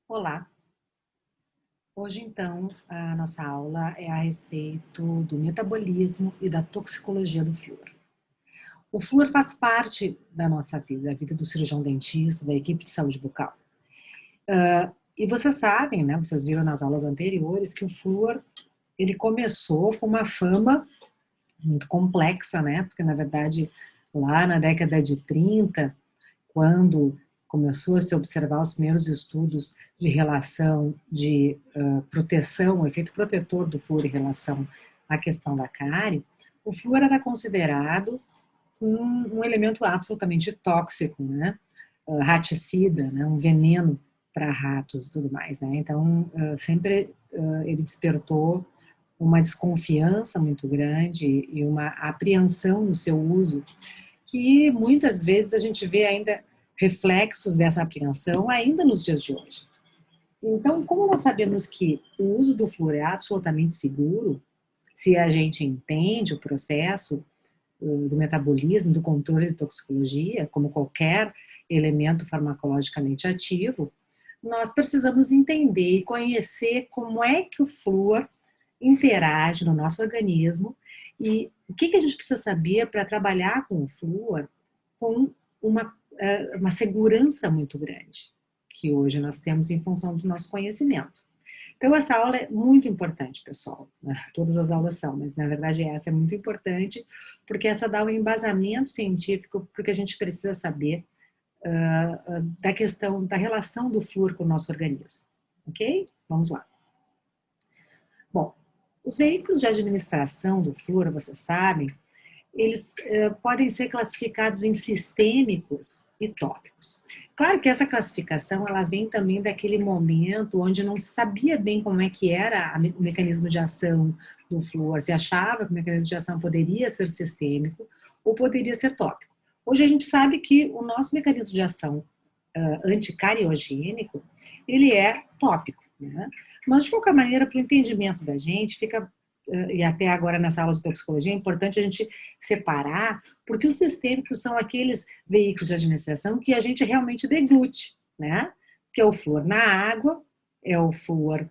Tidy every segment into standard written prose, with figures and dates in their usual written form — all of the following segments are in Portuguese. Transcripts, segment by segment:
Olá! Hoje, então, a nossa aula é a respeito do metabolismo e da toxicologia do flúor. O flúor faz parte da nossa vida, da vida do cirurgião dentista, da equipe de saúde bucal. E vocês sabem, né, vocês viram nas aulas anteriores, que o flúor, ele começou com uma fama muito complexa, né, porque na verdade, lá na década de 30, quando começou a se observar os primeiros estudos de relação de proteção, o efeito protetor do flúor em relação à questão da cárie, o flúor era considerado um elemento absolutamente tóxico, né? Raticida, né? Um veneno para ratos e tudo mais, né? Então, sempre ele despertou uma desconfiança muito grande e uma apreensão no seu uso, que muitas vezes a gente vê ainda reflexos dessa apreensão ainda nos dias de hoje. Então, como nós sabemos que o uso do flúor é absolutamente seguro, se a gente entende o processo do metabolismo, do controle de toxicologia, como qualquer elemento farmacologicamente ativo, nós precisamos entender e conhecer como é que o flúor interage no nosso organismo e o que a gente precisa saber para trabalhar com o flúor com uma segurança muito grande, que hoje nós temos em função do nosso conhecimento. Então, essa aula é muito importante, pessoal. Todas as aulas são, mas na verdade essa é muito importante, porque essa dá um embasamento científico porque a gente precisa saber da questão, da relação do flúor com o nosso organismo. Ok? Vamos lá. Bom, os veículos de administração do flúor, vocês sabem, eles podem ser classificados em sistêmicos e tópicos. Claro que essa classificação, ela vem também daquele momento onde não se sabia bem como é que era o mecanismo de ação do flúor, se achava que o mecanismo de ação poderia ser sistêmico ou poderia ser tópico. Hoje a gente sabe que o nosso mecanismo de ação anticariogênico, ele é tópico, né? Mas de qualquer maneira, para o entendimento da gente, fica e até agora nessa aula de toxicologia, é importante a gente separar, porque os sistêmicos são aqueles veículos de administração que a gente realmente deglute, né? Que é o flúor na água, é o flúor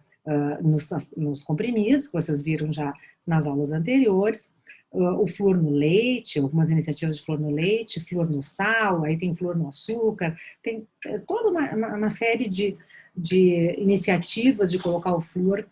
nos comprimidos, que vocês viram já nas aulas anteriores, o flúor no leite, algumas iniciativas de flúor no leite, flúor no sal, aí tem flúor no açúcar, tem toda uma série de iniciativas de colocar o flúor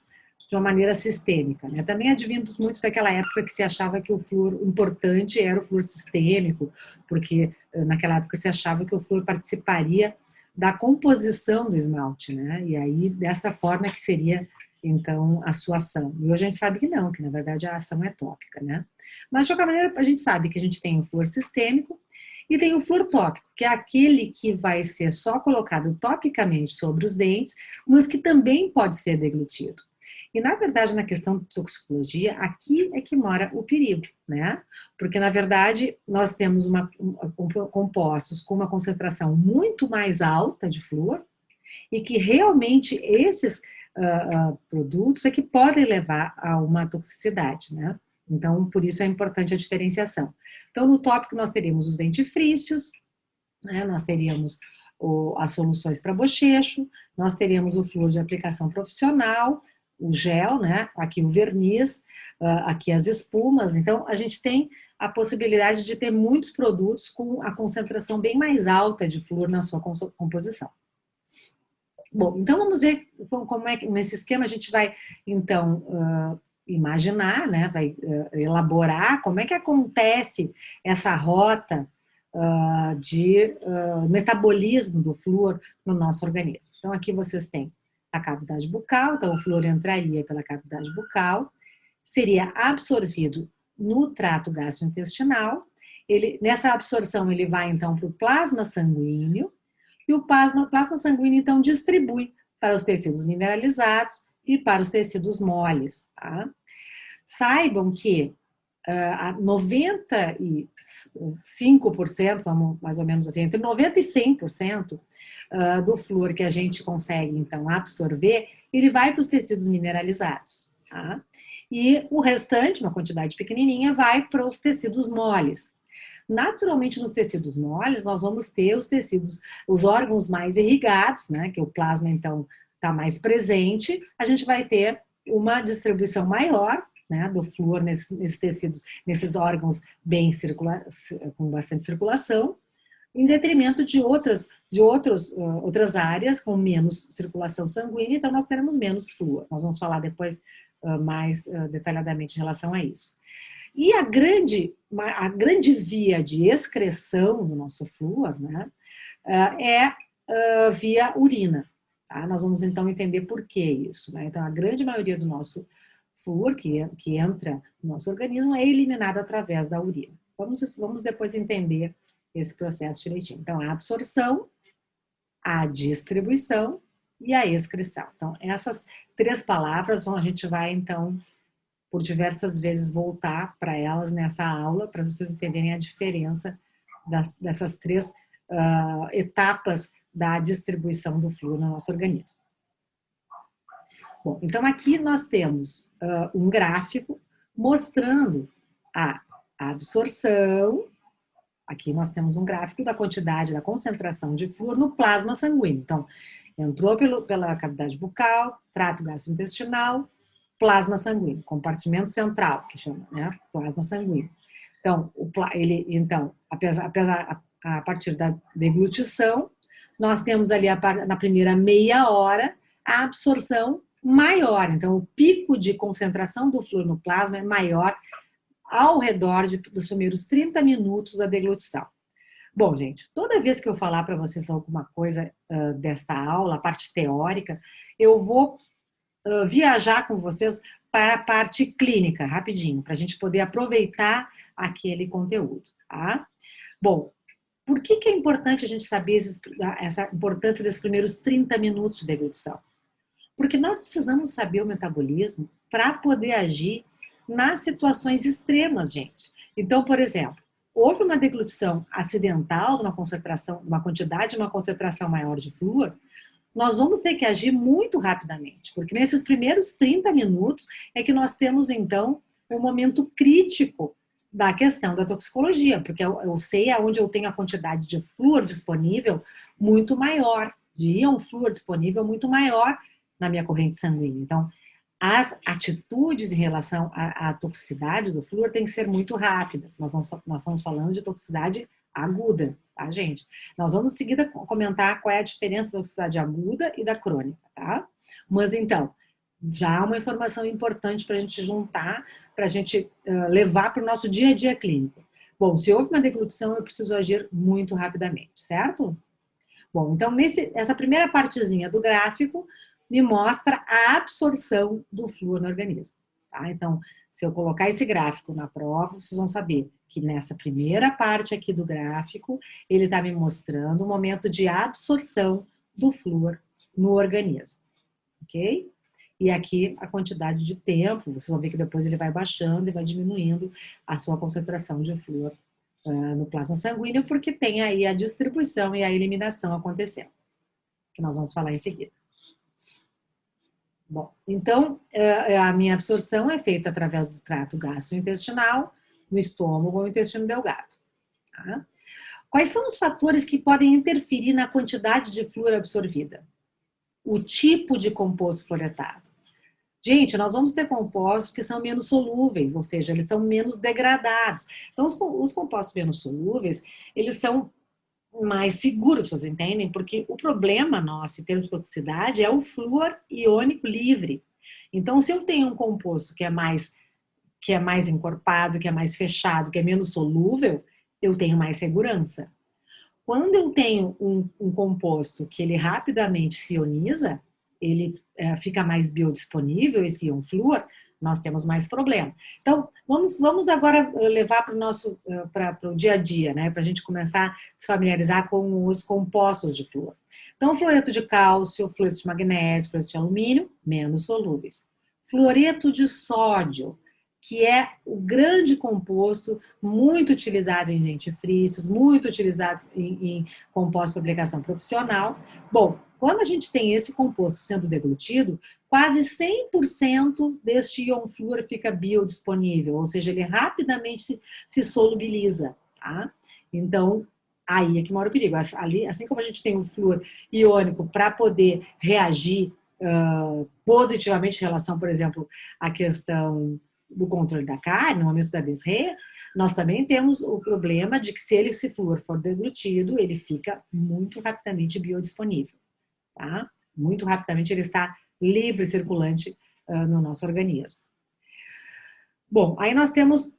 de uma maneira sistêmica, né? Também advindo muito daquela época que se achava que o flúor importante era o flúor sistêmico, porque naquela época se achava que o flúor participaria da composição do esmalte, né? E aí, dessa forma que seria, então, a sua ação. E hoje a gente sabe que não, que na verdade a ação é tópica, né? Mas, de qualquer maneira, a gente sabe que a gente tem o flúor sistêmico e tem o flúor tópico, que é aquele que vai ser só colocado topicamente sobre os dentes, mas que também pode ser deglutido. E, na verdade, na questão de toxicologia, aqui é que mora o perigo, né? Porque, na verdade, nós temos compostos com uma concentração muito mais alta de flúor e que realmente esses produtos é que podem levar a uma toxicidade, né? Então, por isso é importante a diferenciação. Então, no tópico nós teríamos os dentifrícios, né? Nós teríamos as soluções para bochecho, nós teríamos o flúor de aplicação profissional, o gel, né? Aqui o verniz, aqui as espumas. Então, a gente tem a possibilidade de ter muitos produtos com a concentração bem mais alta de flúor na sua composição. Bom, então vamos ver como é que nesse esquema a gente vai, então, imaginar, né? Vai elaborar como é que acontece essa rota de metabolismo do flúor no nosso organismo. Então, aqui vocês têm a cavidade bucal, então o flúor entraria pela cavidade bucal, seria absorvido no trato gastrointestinal, nessa absorção ele vai então para o plasma sanguíneo, e o plasma sanguíneo então distribui para os tecidos mineralizados e para os tecidos moles. Tá? Saibam que 95%, vamos mais ou menos assim, entre 90% e 100% do flúor que a gente consegue, então, absorver, ele vai para os tecidos mineralizados, tá? E o restante, uma quantidade pequenininha, vai para os tecidos moles. Naturalmente, nos tecidos moles, nós vamos ter os tecidos, os órgãos mais irrigados, né, que o plasma, então, está mais presente, a gente vai ter uma distribuição maior, né, do flúor nesses tecidos, nesses órgãos com bastante circulação, em detrimento de outras áreas com menos circulação sanguínea, então nós teremos menos flúor. Nós vamos falar depois mais detalhadamente em relação a isso. E a grande via de excreção do nosso flúor, né, é via urina. Tá? Nós vamos então entender por que isso. Né? Então, a grande maioria do nosso flúor que entra no nosso organismo é eliminado através da urina. Vamos depois entender esse processo direitinho. Então, a absorção, a distribuição e a excreção. Então, essas 3 palavras a gente vai, então, por diversas vezes voltar para elas nessa aula, para vocês entenderem a diferença dessas 3 etapas da distribuição do flúor no nosso organismo. Bom, então aqui nós temos um gráfico mostrando a absorção. Aqui nós temos um gráfico da quantidade, da concentração de flúor no plasma sanguíneo. Então, entrou pela cavidade bucal, trato gastrointestinal, plasma sanguíneo, compartimento central, que chama, né? Plasma sanguíneo. Então, a partir da deglutição, nós temos ali na primeira meia hora a absorção maior. Então, o pico de concentração do flúor no plasma é maior ao redor dos primeiros 30 minutos da deglutição. Bom, gente, toda vez que eu falar para vocês alguma coisa desta aula, a parte teórica, eu vou viajar com vocês para a parte clínica, rapidinho, para a gente poder aproveitar aquele conteúdo, tá? Bom, por que é importante a gente saber essa importância desses primeiros 30 minutos de deglutição? Porque nós precisamos saber o metabolismo para poder agir nas situações extremas, gente. Então, por exemplo, houve uma deglutição acidental de uma concentração, uma quantidade, uma concentração maior de flúor, nós vamos ter que agir muito rapidamente, porque nesses primeiros 30 minutos é que nós temos, então, um momento crítico da questão da toxicologia, porque eu sei aonde eu tenho a quantidade de flúor disponível muito maior, de íon flúor disponível muito maior na minha corrente sanguínea. Então, as atitudes em relação à toxicidade do flúor têm que ser muito rápidas. Nós estamos falando de toxicidade aguda, tá, gente? Nós vamos em seguida comentar qual é a diferença da toxicidade aguda e da crônica, tá? Mas então, já há uma informação importante para a gente juntar, para a gente levar para o nosso dia a dia clínico. Bom, se houve uma deglutição, eu preciso agir muito rapidamente, certo? Bom, então essa primeira partezinha do gráfico me mostra a absorção do flúor no organismo, tá? Então, se eu colocar esse gráfico na prova, vocês vão saber que nessa primeira parte aqui do gráfico, ele está me mostrando o momento de absorção do flúor no organismo, ok? E aqui a quantidade de tempo, vocês vão ver que depois ele vai baixando e vai diminuindo a sua concentração de flúor no plasma sanguíneo, porque tem aí a distribuição e a eliminação acontecendo, que nós vamos falar em seguida. Bom, então, a minha absorção é feita através do trato gastrointestinal, no estômago ou intestino delgado. Tá? Quais são os fatores que podem interferir na quantidade de flúor absorvida? O tipo de composto fluoretado. Gente, nós vamos ter compostos que são menos solúveis, ou seja, eles são menos degradados. Então, os compostos menos solúveis, eles são mais seguros, vocês entendem? Porque o problema nosso em termos de toxicidade é o flúor iônico livre. Então, se eu tenho um composto que é mais encorpado, que é mais fechado, que é menos solúvel, eu tenho mais segurança. Quando eu tenho um composto que ele rapidamente se ioniza, ele fica mais biodisponível, esse íon flúor, nós temos mais problema. Então, vamos agora levar para o dia a dia, né? Para a gente começar a se familiarizar com os compostos de flúor. Então, fluoreto de cálcio, fluoreto de magnésio, fluoreto de alumínio, menos solúveis. Fluoreto de sódio, que é o grande composto muito utilizado em dentifrícios, muito utilizado em compostos para aplicação profissional. Bom, quando a gente tem esse composto sendo deglutido, quase 100% deste íon flúor fica biodisponível, ou seja, ele rapidamente se solubiliza, tá? Então, aí é que mora o perigo. Ali, assim como a gente tem o flúor iônico para poder reagir positivamente em relação, por exemplo, à questão do controle da carne, no momento da desrê, nós também temos o problema de que se esse flúor for deglutido, ele fica muito rapidamente biodisponível, tá? Muito rapidamente ele está livre, circulante no nosso organismo. Bom, aí nós temos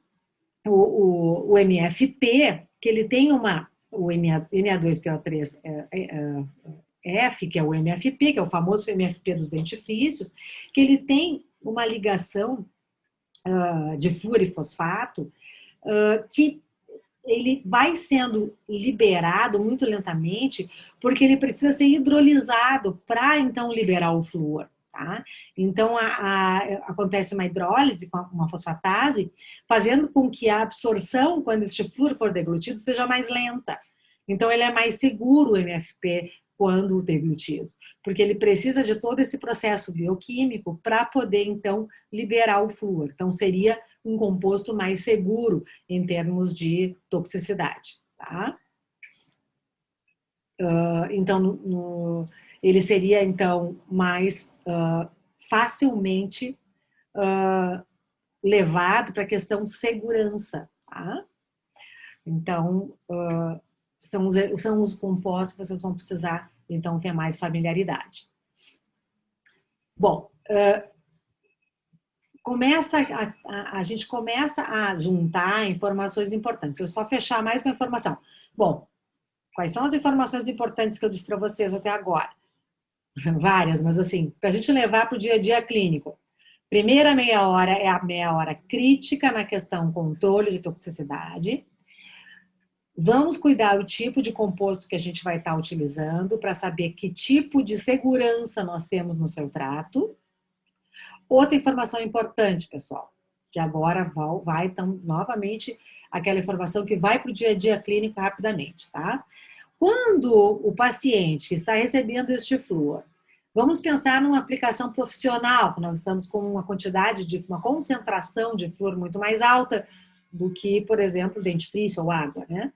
o MFP, que ele tem o Na2PO3 F, que é o MFP, que é o famoso MFP dos dentifrícios, que ele tem uma ligação de flúor e fosfato, que ele vai sendo liberado muito lentamente, porque ele precisa ser hidrolisado para, então, liberar o flúor. Tá? Então, acontece uma hidrólise, uma fosfatase, fazendo com que a absorção, quando este flúor for deglutido, seja mais lenta. Então, ele é mais seguro, o MFP, quando deglutido, porque ele precisa de todo esse processo bioquímico para poder, então, liberar o flúor. Então, seria um composto mais seguro em termos de toxicidade. Tá? Então, ele seria, então, mais facilmente levado para a questão segurança. Tá? Então, são os compostos que vocês vão precisar, então, ter mais familiaridade. Bom, a gente começa a juntar informações importantes. Eu só fechar mais uma informação. Bom, quais são as informações importantes que eu disse para vocês até agora? Várias, mas assim, para a gente levar para o dia a dia clínico. Primeira meia hora é a meia hora crítica na questão controle de toxicidade. Vamos cuidar do tipo de composto que a gente vai estar utilizando para saber que tipo de segurança nós temos no seu trato. Outra informação importante, pessoal, que agora vai então, novamente, aquela informação que vai para o dia a dia clínico rapidamente, tá? Quando o paciente que está recebendo este flúor, vamos pensar numa aplicação profissional, que nós estamos com uma uma concentração de flúor muito mais alta do que, por exemplo, dentifrício ou água, né?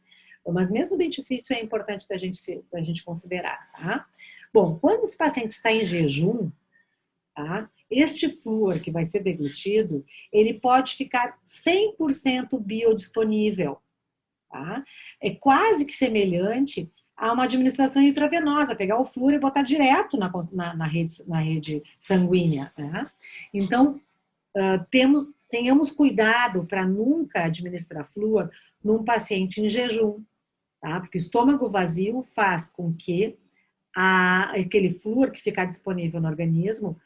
Mas mesmo o dentifrício é importante da gente considerar, tá? Bom, quando o paciente está em jejum, tá? Este flúor que vai ser deglutido, ele pode ficar 100% biodisponível, tá? É quase que semelhante a uma administração intravenosa, pegar o flúor e botar direto na rede sanguínea, tá? Então, tenhamos cuidado para nunca administrar flúor num paciente em jejum, tá? Porque o estômago vazio faz com que aquele flúor que ficar disponível no organismo,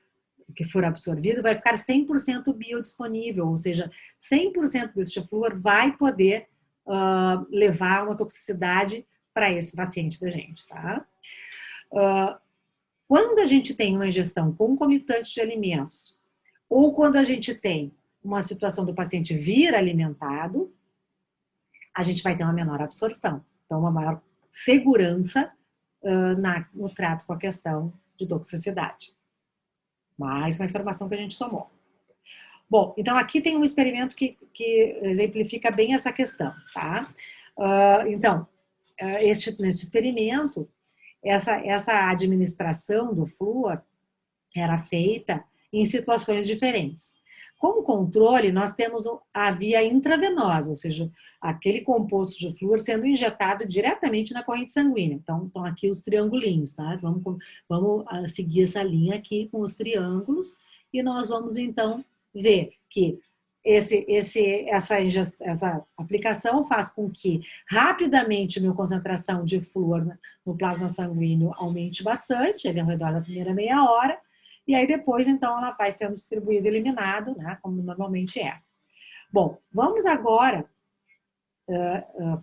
que for absorvido, vai ficar 100% biodisponível, ou seja, 100% deste flúor vai poder levar uma toxicidade para esse paciente da gente, tá? Quando a gente tem uma ingestão concomitante de alimentos, ou quando a gente tem uma situação do paciente vir alimentado, a gente vai ter uma menor absorção. Então, uma maior segurança no trato com a questão de toxicidade. Mais uma informação que a gente somou. Bom, então aqui tem um experimento que exemplifica bem essa questão, tá? Então, neste experimento, essa administração do flúor era feita em situações diferentes. Como controle, nós temos a via intravenosa, ou seja, aquele composto de flúor sendo injetado diretamente na corrente sanguínea. Então, estão aqui os triangulinhos, tá? Vamos seguir essa linha aqui com os triângulos e nós vamos, então, ver que essa aplicação faz com que rapidamente a minha concentração de flúor no plasma sanguíneo aumente bastante, ali ao redor da primeira meia hora, e aí depois, então, ela vai sendo distribuída e eliminada, né, como normalmente é. Bom, vamos agora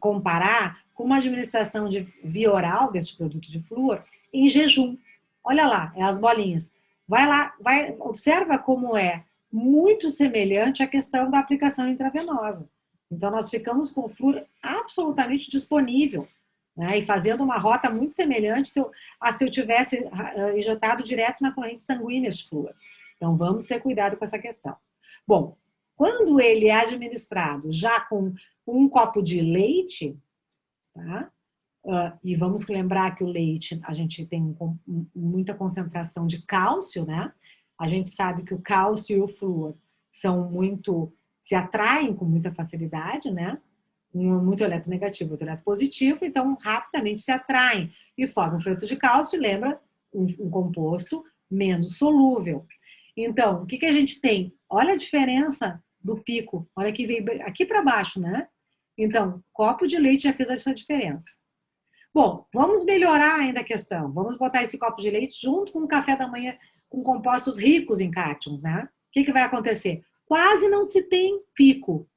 comparar com uma administração de via oral deste produto de flúor em jejum. Olha lá, as bolinhas. Vai lá, observa como é muito semelhante à questão da aplicação intravenosa. Então, nós ficamos com o flúor absolutamente disponível, né, e fazendo uma rota muito semelhante se eu tivesse injetado direto na corrente sanguínea este flúor. Então, vamos ter cuidado com essa questão. Bom, quando ele é administrado já com um copo de leite, tá, E vamos lembrar que o leite, a gente tem muita concentração de cálcio, né? A gente sabe que o cálcio e o flúor se atraem com muita facilidade, né? Um muito eletronegativo, outro eletropositivo, então rapidamente se atraem e formam fluoreto de cálcio, lembra? Um composto menos solúvel. Então, o que a gente tem? Olha a diferença do pico, olha que veio aqui para baixo, né? Então, copo de leite já fez essa diferença. Bom, vamos melhorar ainda a questão. Vamos botar esse copo de leite junto com o café da manhã com compostos ricos em cátions, né? O que vai acontecer? Quase não se tem pico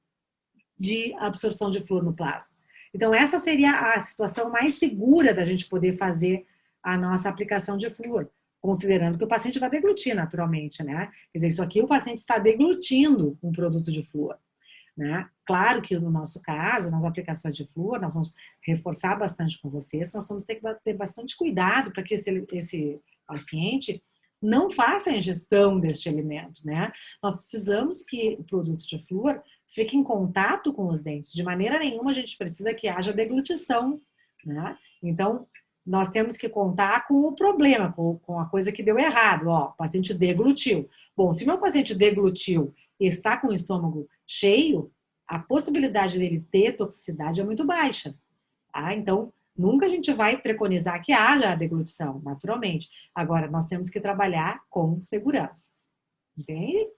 de absorção de flúor no plasma. Então, essa seria a situação mais segura da gente poder fazer a nossa aplicação de flúor, considerando que o paciente vai deglutir naturalmente, né? Quer dizer, isso aqui o paciente está deglutindo um produto de flúor. Né? Claro que no nosso caso, nas aplicações de flúor, nós vamos reforçar bastante com vocês, nós vamos ter que ter bastante cuidado para que esse paciente não faça a ingestão deste alimento, né? Nós precisamos que o produto de flúor fique em contato com os dentes. De maneira nenhuma a gente precisa que haja deglutição, né? Então, nós temos que contar com o problema, com a coisa que deu errado. Ó, o paciente deglutiu. Bom, se o meu paciente deglutiu e está com o estômago cheio, a possibilidade dele ter toxicidade é muito baixa. Tá? Então, nunca a gente vai preconizar que haja a deglutição, naturalmente. Agora, nós temos que trabalhar com segurança. Entende?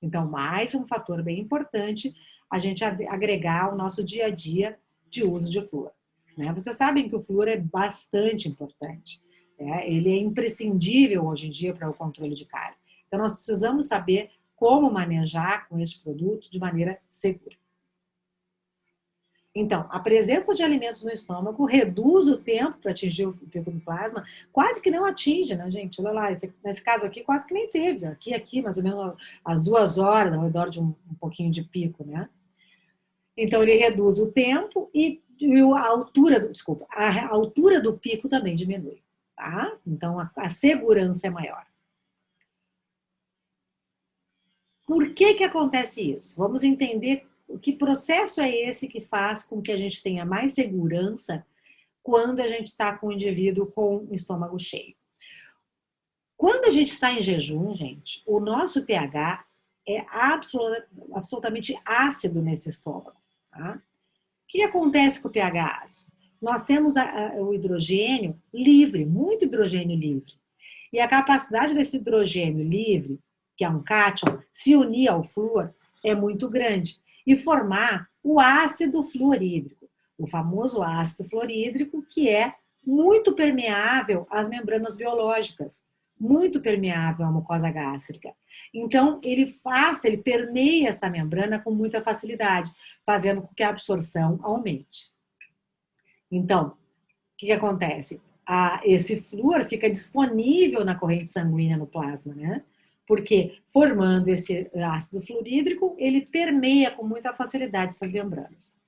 Então, mais um fator bem importante a gente agregar ao nosso dia a dia de uso de flúor. Né? Vocês sabem que o flúor é bastante importante. Né? Ele é imprescindível hoje em dia para o controle de cárie. Então, nós precisamos saber como manejar com esse produto de maneira segura. Então, a presença de alimentos no estômago reduz o tempo para atingir o pico do plasma, quase que não atinge, né, gente? Olha lá, nesse caso aqui quase que nem teve. Aqui mais ou menos às 2 horas, ao redor de um pouquinho de pico, né? Então, ele reduz o tempo e a altura do pico também diminui, tá? Então, a segurança é maior. Por que acontece isso? Vamos entender que processo é esse que faz com que a gente tenha mais segurança quando a gente está com o indivíduo com o estômago cheio. Quando a gente está em jejum, gente, o nosso pH é absolutamente ácido nesse estômago. Tá? O que acontece com o pH ácido? Nós temos o hidrogênio livre, muito hidrogênio livre. E a capacidade desse hidrogênio livre, que é um cátion, se unir ao flúor é muito grande e formar o ácido fluorídrico, o famoso ácido fluorídrico, que é muito permeável às membranas biológicas, muito permeável à mucosa gástrica. Então, ele permeia essa membrana com muita facilidade, fazendo com que a absorção aumente. Então, o que acontece? Esse flúor fica disponível na corrente sanguínea no plasma, né? Porque formando esse ácido fluorídrico, ele permeia com muita facilidade essas membranas.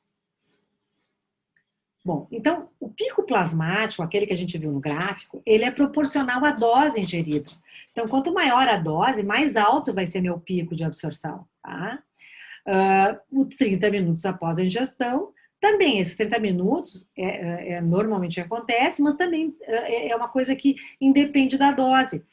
Bom, então, o pico plasmático, aquele que a gente viu no gráfico, ele é proporcional à dose ingerida. Então, quanto maior a dose, mais alto vai ser meu pico de absorção, tá? 30 minutos após a ingestão, também esses 30 minutos normalmente acontece, mas também é uma coisa que independe da dose.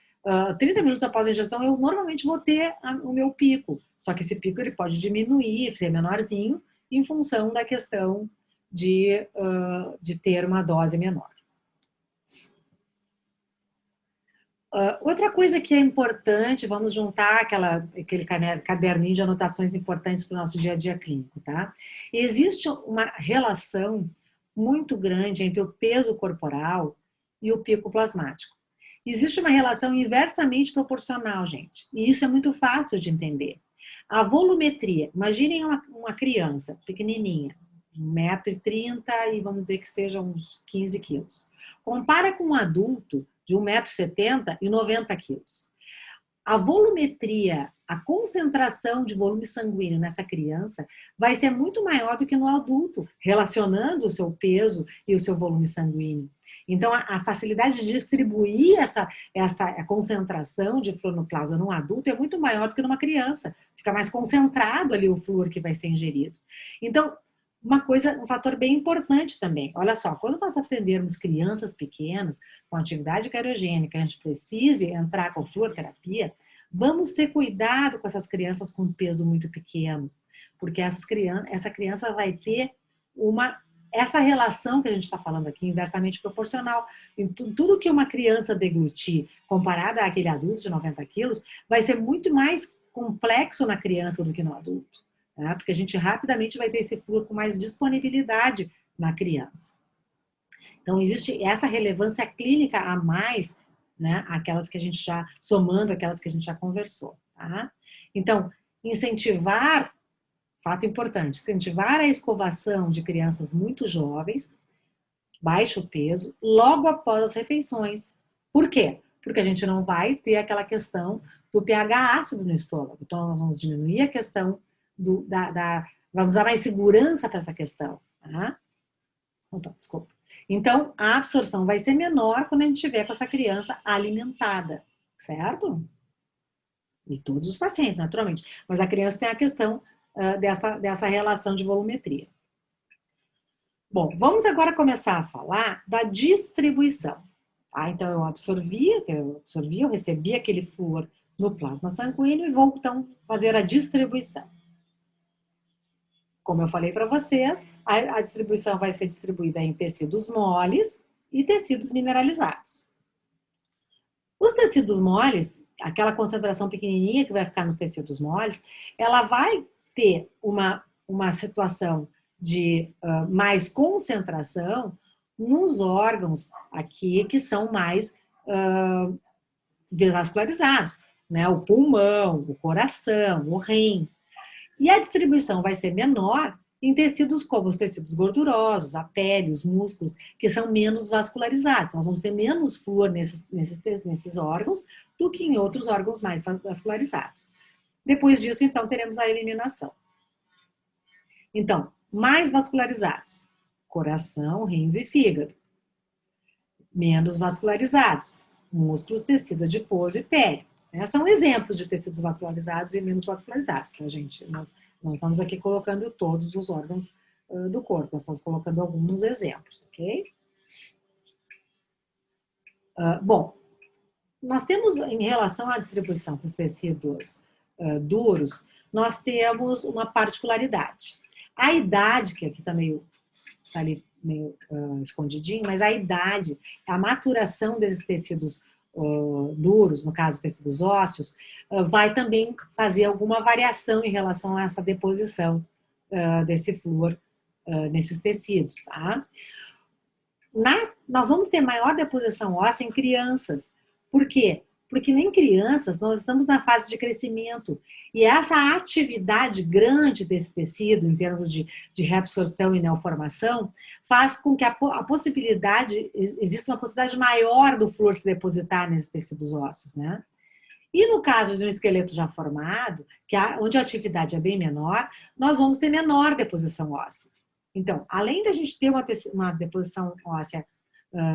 30 minutos após a ingestão, eu normalmente vou ter o meu pico. Só que esse pico ele pode diminuir, ser menorzinho, em função da questão de ter uma dose menor. Outra coisa que é importante, vamos juntar aquele caderninho de anotações importantes para o nosso dia a dia clínico, tá? Existe uma relação muito grande entre o peso corporal e o pico plasmático. Existe uma relação inversamente proporcional, gente. E isso é muito fácil de entender. A volumetria, imaginem uma criança pequenininha, 1,30 m e vamos dizer que seja uns 15 quilos. Compara com um adulto de 1,70 m e 90 quilos. A volumetria, a concentração de volume sanguíneo nessa criança vai ser muito maior do que no adulto, relacionando o seu peso e o seu volume sanguíneo. Então, a facilidade de distribuir essa concentração de flúor no plasma num adulto é muito maior do que numa criança. Fica mais concentrado ali o flúor que vai ser ingerido. Então, Um fator bem importante também. Olha só, quando nós atendermos crianças pequenas com atividade cariogênica, a gente precise entrar com fluoroterapia, vamos ter cuidado com essas crianças com peso muito pequeno, porque essa criança vai ter essa relação que a gente está falando aqui, inversamente proporcional. Em tudo que uma criança deglutir, comparada àquele adulto de 90 quilos, vai ser muito mais complexo na criança do que no adulto. Né? Porque a gente rapidamente vai ter esse flúor com mais disponibilidade na criança. Então, existe essa relevância clínica a mais, né? Aquelas que a gente já, somando aquelas que a gente já conversou. Tá? Então, incentivar, fato importante, incentivar a escovação de crianças muito jovens, baixo peso, logo após as refeições. Por quê? Porque a gente não vai ter aquela questão do pH ácido no estômago. Então, nós vamos diminuir a questão vamos dar mais segurança para essa questão. Tá? Opa, desculpa. Então, a absorção vai ser menor quando a gente estiver com essa criança alimentada, certo? E todos os pacientes, naturalmente. Mas a criança tem a questão dessa relação de volumetria. Bom, vamos agora começar a falar da distribuição. Tá? Então, eu recebi aquele flúor no plasma sanguíneo e vou, então, fazer a distribuição. Como eu falei para vocês, a distribuição vai ser distribuída em tecidos moles e tecidos mineralizados. Os tecidos moles, aquela concentração pequenininha que vai ficar nos tecidos moles, ela vai ter uma situação de mais concentração nos órgãos aqui que são mais vascularizados, né? O pulmão, o coração, o rim. E a distribuição vai ser menor em tecidos como os tecidos gordurosos, a pele, os músculos, que são menos vascularizados. Nós vamos ter menos flúor nesses órgãos do que em outros órgãos mais vascularizados. Depois disso, então, teremos a eliminação. Então, mais vascularizados, coração, rins e fígado. Menos vascularizados, músculos, tecido adiposo e pele. São exemplos de tecidos vascularizados e menos vascularizados, tá, gente? Nós não estamos aqui colocando todos os órgãos do corpo, nós estamos colocando alguns exemplos, ok? Bom, nós temos, em relação à distribuição com os tecidos duros, nós temos uma particularidade. A idade, que aqui está ali meio escondidinho, mas a idade, a maturação desses tecidos duros, no caso tecidos ósseos, vai também fazer alguma variação em relação a essa deposição desse flúor nesses tecidos, tá? Nós vamos ter maior deposição óssea em crianças. Por quê? Porque em crianças nós estamos na fase de crescimento e essa atividade grande desse tecido, em termos de reabsorção e neoformação, faz com que exista uma possibilidade maior do flúor se depositar nesses tecidos ósseos, né? E no caso de um esqueleto já formado, onde a atividade é bem menor, nós vamos ter menor deposição óssea. Então, além da gente ter uma deposição óssea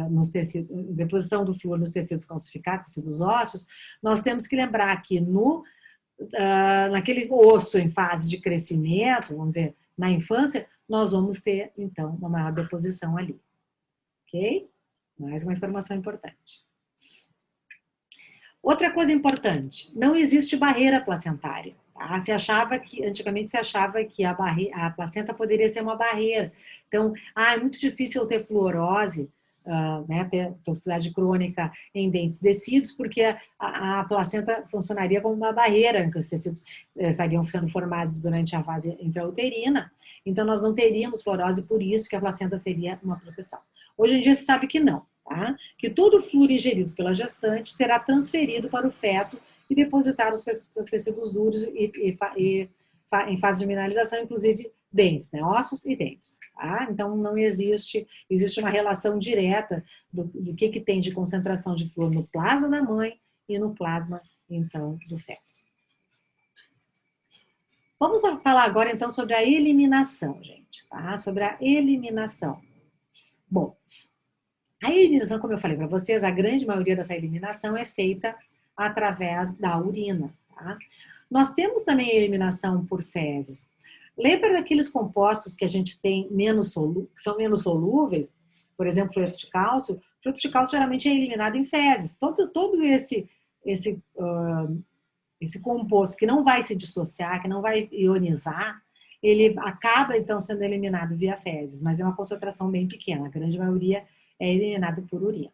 nos tecidos, deposição do flúor nos tecidos calcificados, tecidos ósseos, nós temos que lembrar que naquele osso em fase de crescimento, vamos dizer, na infância, nós vamos ter, então, uma maior deposição ali. Ok? Mais uma informação importante. Outra coisa importante, não existe barreira placentária. Tá? Antigamente se achava que a placenta poderia ser uma barreira. Então, é muito difícil eu ter fluorose, ter toxicidade crônica em dentes descidos, porque a placenta funcionaria como uma barreira, em que os tecidos estariam sendo formados durante a fase intrauterina, então nós não teríamos fluorose, por isso que a placenta seria uma proteção. Hoje em dia se sabe que não, tá? Que todo o flúor ingerido pela gestante será transferido para o feto e depositar os tecidos duros em fase de mineralização, inclusive dentes, né? Ossos e dentes. Tá? Então, não existe uma relação direta do que tem de concentração de flúor no plasma da mãe e no plasma, então, do feto. Vamos falar agora, então, sobre a eliminação, gente. Tá? Sobre a eliminação. Bom, a eliminação, como eu falei para vocês, a grande maioria dessa eliminação é feita através da urina. Tá? Nós temos também a eliminação por fezes. Lembra daqueles compostos que a gente tem que são menos solúveis? Por exemplo, fluoreto de cálcio. Fluoreto de cálcio geralmente é eliminado em fezes. Todo esse composto que não vai se dissociar, que não vai ionizar, ele acaba, então, sendo eliminado via fezes, mas é uma concentração bem pequena. A grande maioria é eliminado por urina.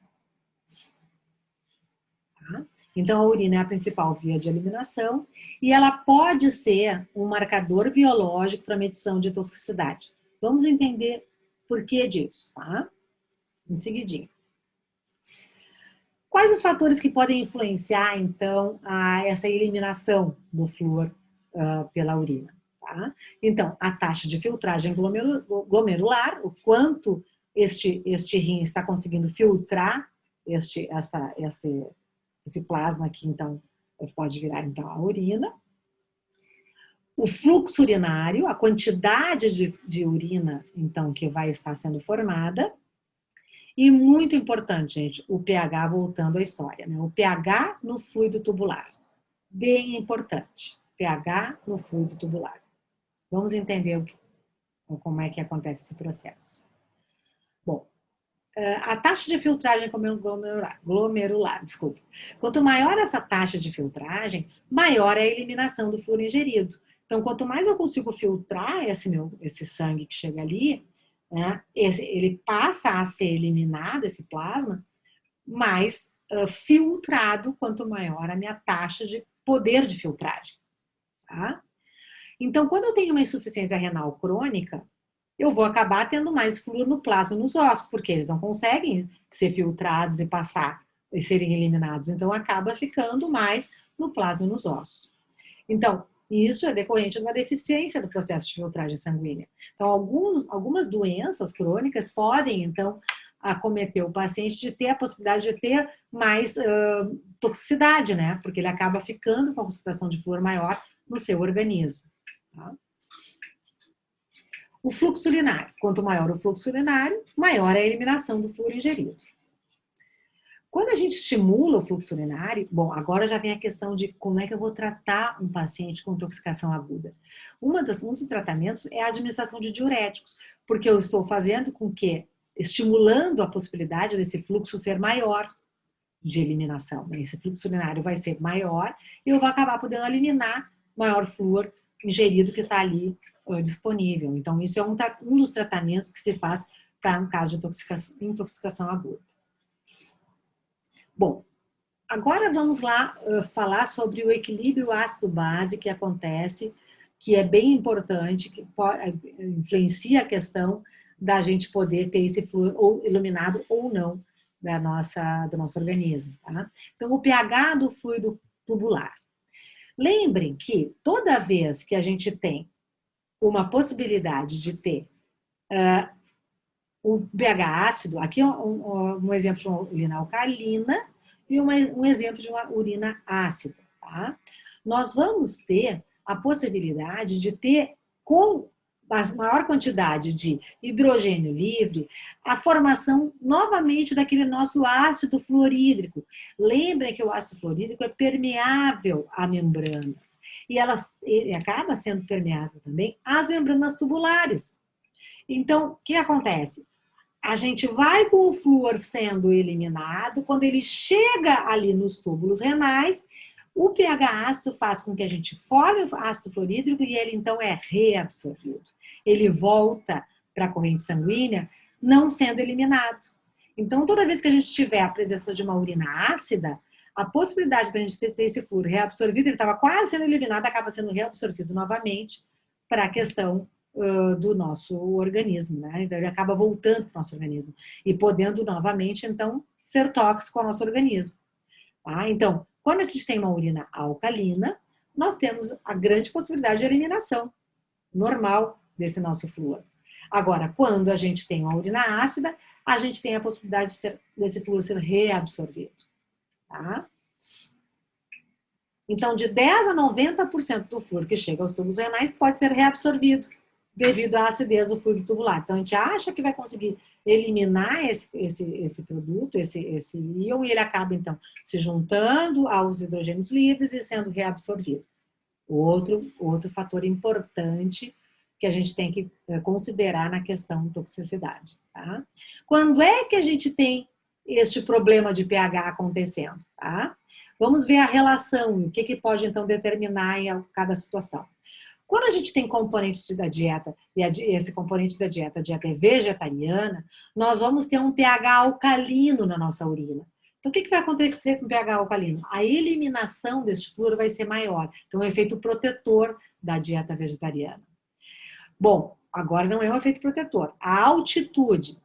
Tá? Então, a urina é a principal via de eliminação e ela pode ser um marcador biológico para medição de toxicidade. Vamos entender por que disso, tá? Em seguidinho. Quais os fatores que podem influenciar, então, essa eliminação do flúor pela urina? Tá? Então, a taxa de filtragem glomerular, o quanto este rim está conseguindo filtrar esse plasma que, então, pode virar, então, a urina. O fluxo urinário, a quantidade de urina, então, que vai estar sendo formada. E muito importante, gente, o pH, voltando à história, né? O pH no fluido tubular. Bem importante. pH no fluido tubular. Vamos entender como é que acontece esse processo. Bom, a taxa de filtragem glomerular, desculpa. Quanto maior essa taxa de filtragem, maior é a eliminação do flúor ingerido. Então, quanto mais eu consigo filtrar esse sangue que chega ali, né, ele passa a ser eliminado, esse plasma, mais filtrado, quanto maior a minha taxa de poder de filtragem. Tá? Então, quando eu tenho uma insuficiência renal crônica, eu vou acabar tendo mais flúor no plasma e nos ossos, porque eles não conseguem ser filtrados e passar e serem eliminados. Então, acaba ficando mais no plasma e nos ossos. Então, isso é decorrente de uma deficiência do processo de filtragem sanguínea. Então, algumas doenças crônicas podem, então, acometer o paciente de ter a possibilidade de ter mais toxicidade, né? Porque ele acaba ficando com a concentração de flúor maior no seu organismo. Tá? O fluxo urinário. Quanto maior o fluxo urinário, maior é a eliminação do flúor ingerido. Quando a gente estimula o fluxo urinário, bom, agora já vem a questão de como é que eu vou tratar um paciente com intoxicação aguda. Um dos tratamentos é a administração de diuréticos, porque eu estou fazendo com que, estimulando a possibilidade desse fluxo ser maior de eliminação. Esse fluxo urinário vai ser maior e eu vou acabar podendo eliminar maior flúor ingerido que está ali disponível. Então, isso é um dos tratamentos que se faz para um caso de intoxicação aguda. Bom, agora vamos lá falar sobre o equilíbrio ácido-base que acontece, que é bem importante, que influencia a questão da gente poder ter esse flúor ou iluminado ou não do nosso organismo. Tá? Então, o pH do fluido tubular. Lembrem que toda vez que a gente tem uma possibilidade de ter o pH ácido, aqui é um exemplo de uma urina alcalina e um exemplo de uma urina ácida, tá? Nós vamos ter a possibilidade de ter, com a maior quantidade de hidrogênio livre, a formação novamente daquele nosso ácido fluorídrico. Lembrem que o ácido fluorídrico é permeável a membranas e ele acaba sendo permeável também às membranas tubulares. Então, o que acontece? A gente vai com o flúor sendo eliminado, quando ele chega ali nos túbulos renais, o pH ácido faz com que a gente forme o ácido fluorídrico e ele então é reabsorvido. Ele volta para a corrente sanguínea não sendo eliminado. Então, toda vez que a gente tiver a presença de uma urina ácida, a possibilidade de a gente ter esse flúor reabsorvido, ele estava quase sendo eliminado, acaba sendo reabsorvido novamente para a questão do nosso organismo, né? Então, ele acaba voltando para o nosso organismo e podendo novamente, então, ser tóxico ao nosso organismo. Tá? Então, quando a gente tem uma urina alcalina, nós temos a grande possibilidade de eliminação normal desse nosso flúor. Agora, quando a gente tem uma urina ácida, a gente tem a possibilidade desse flúor ser reabsorvido. Tá? Então, de 10 a 90% do flúor que chega aos tubos renais pode ser reabsorvido devido à acidez do fluido tubular. Então, a gente acha que vai conseguir eliminar esse produto, esse íon, e ele acaba, então, se juntando aos hidrogênios livres e sendo reabsorvido. Outro fator importante que a gente tem que considerar na questão toxicidade. Tá? Quando é que a gente tem este problema de pH acontecendo? Tá? Vamos ver a relação, o que pode então determinar em cada situação. Quando a gente tem componentes da dieta, e esse componente da dieta, a dieta é vegetariana, nós vamos ter um pH alcalino na nossa urina. Então, o que vai acontecer com o pH alcalino? A eliminação deste flúor vai ser maior. Então, é um efeito protetor da dieta vegetariana. Bom, agora não é um efeito protetor. A altitude.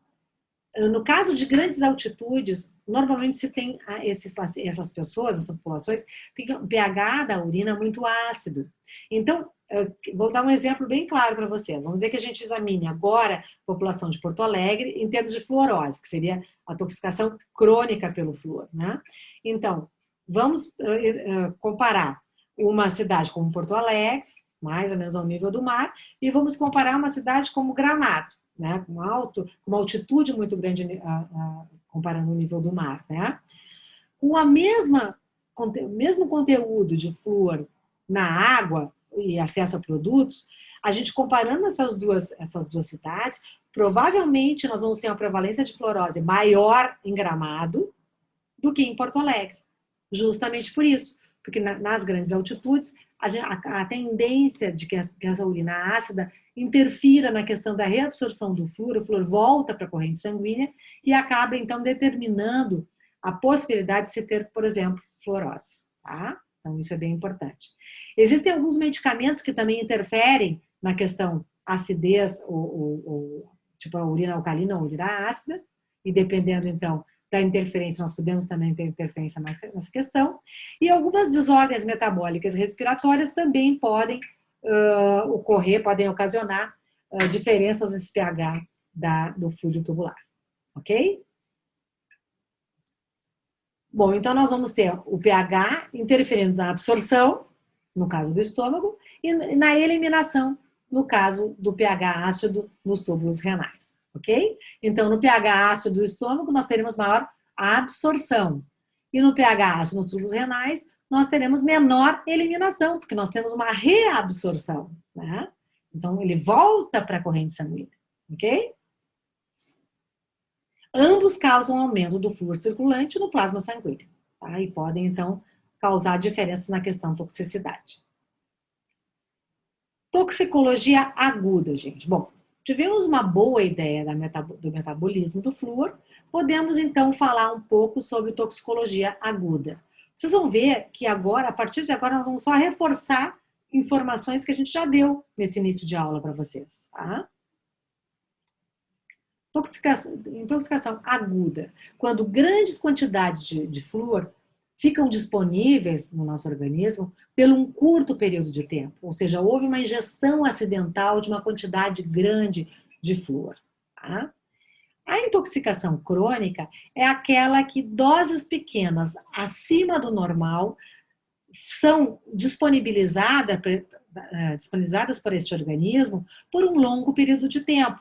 No caso de grandes altitudes, normalmente se tem essas pessoas, essas populações, tem um pH da urina muito ácido. Então, vou dar um exemplo bem claro para vocês. Vamos dizer que a gente examine agora a população de Porto Alegre em termos de fluorose, que seria a toxicação crônica pelo flúor, né? Então, vamos comparar uma cidade como Porto Alegre, mais ou menos ao nível do mar, e vamos comparar uma cidade como Gramado, né, com uma altitude muito grande comparando o nível do mar, né? Com o mesmo conteúdo de flúor na água e acesso a produtos, a gente comparando essas duas cidades, provavelmente nós vamos ter uma prevalência de fluorose maior em Gramado do que em Porto Alegre, justamente por isso, porque nas grandes altitudes a tendência de que essa urina ácida interfira na questão da reabsorção do flúor, o flúor volta para a corrente sanguínea e acaba, então, determinando a possibilidade de se ter, por exemplo, fluorose. Tá? Então, isso é bem importante. Existem alguns medicamentos que também interferem na questão acidez, tipo a urina alcalina ou urina ácida, e dependendo, então, da interferência, nós podemos também ter interferência nessa questão. E algumas desordens metabólicas respiratórias também podem ocorrer, podem ocasionar diferenças nesse pH do fluido tubular. Ok? Bom, então nós vamos ter o pH interferindo na absorção, no caso do estômago, e na eliminação, no caso do pH ácido nos túbulos renais. Ok? Então, no pH ácido do estômago, nós teremos maior absorção. E no pH ácido nos túbulos renais, nós teremos menor eliminação, porque nós temos uma reabsorção. Né? Então, ele volta para a corrente sanguínea. Ok? Ambos causam aumento do flúor circulante no plasma sanguíneo. Tá? E podem, então, causar diferença na questão toxicidade. Toxicologia aguda, gente. Bom, tivemos uma boa ideia do metabolismo do flúor, podemos então falar um pouco sobre toxicologia aguda. Vocês vão ver que agora, a partir de agora, nós vamos só reforçar informações que a gente já deu nesse início de aula para vocês. Tá? Intoxicação aguda. Quando grandes quantidades de flúor ficam disponíveis no nosso organismo por um curto período de tempo, ou seja, houve uma ingestão acidental de uma quantidade grande de flúor. Tá? A intoxicação crônica é aquela que doses pequenas acima do normal são disponibilizadas para este organismo por um longo período de tempo.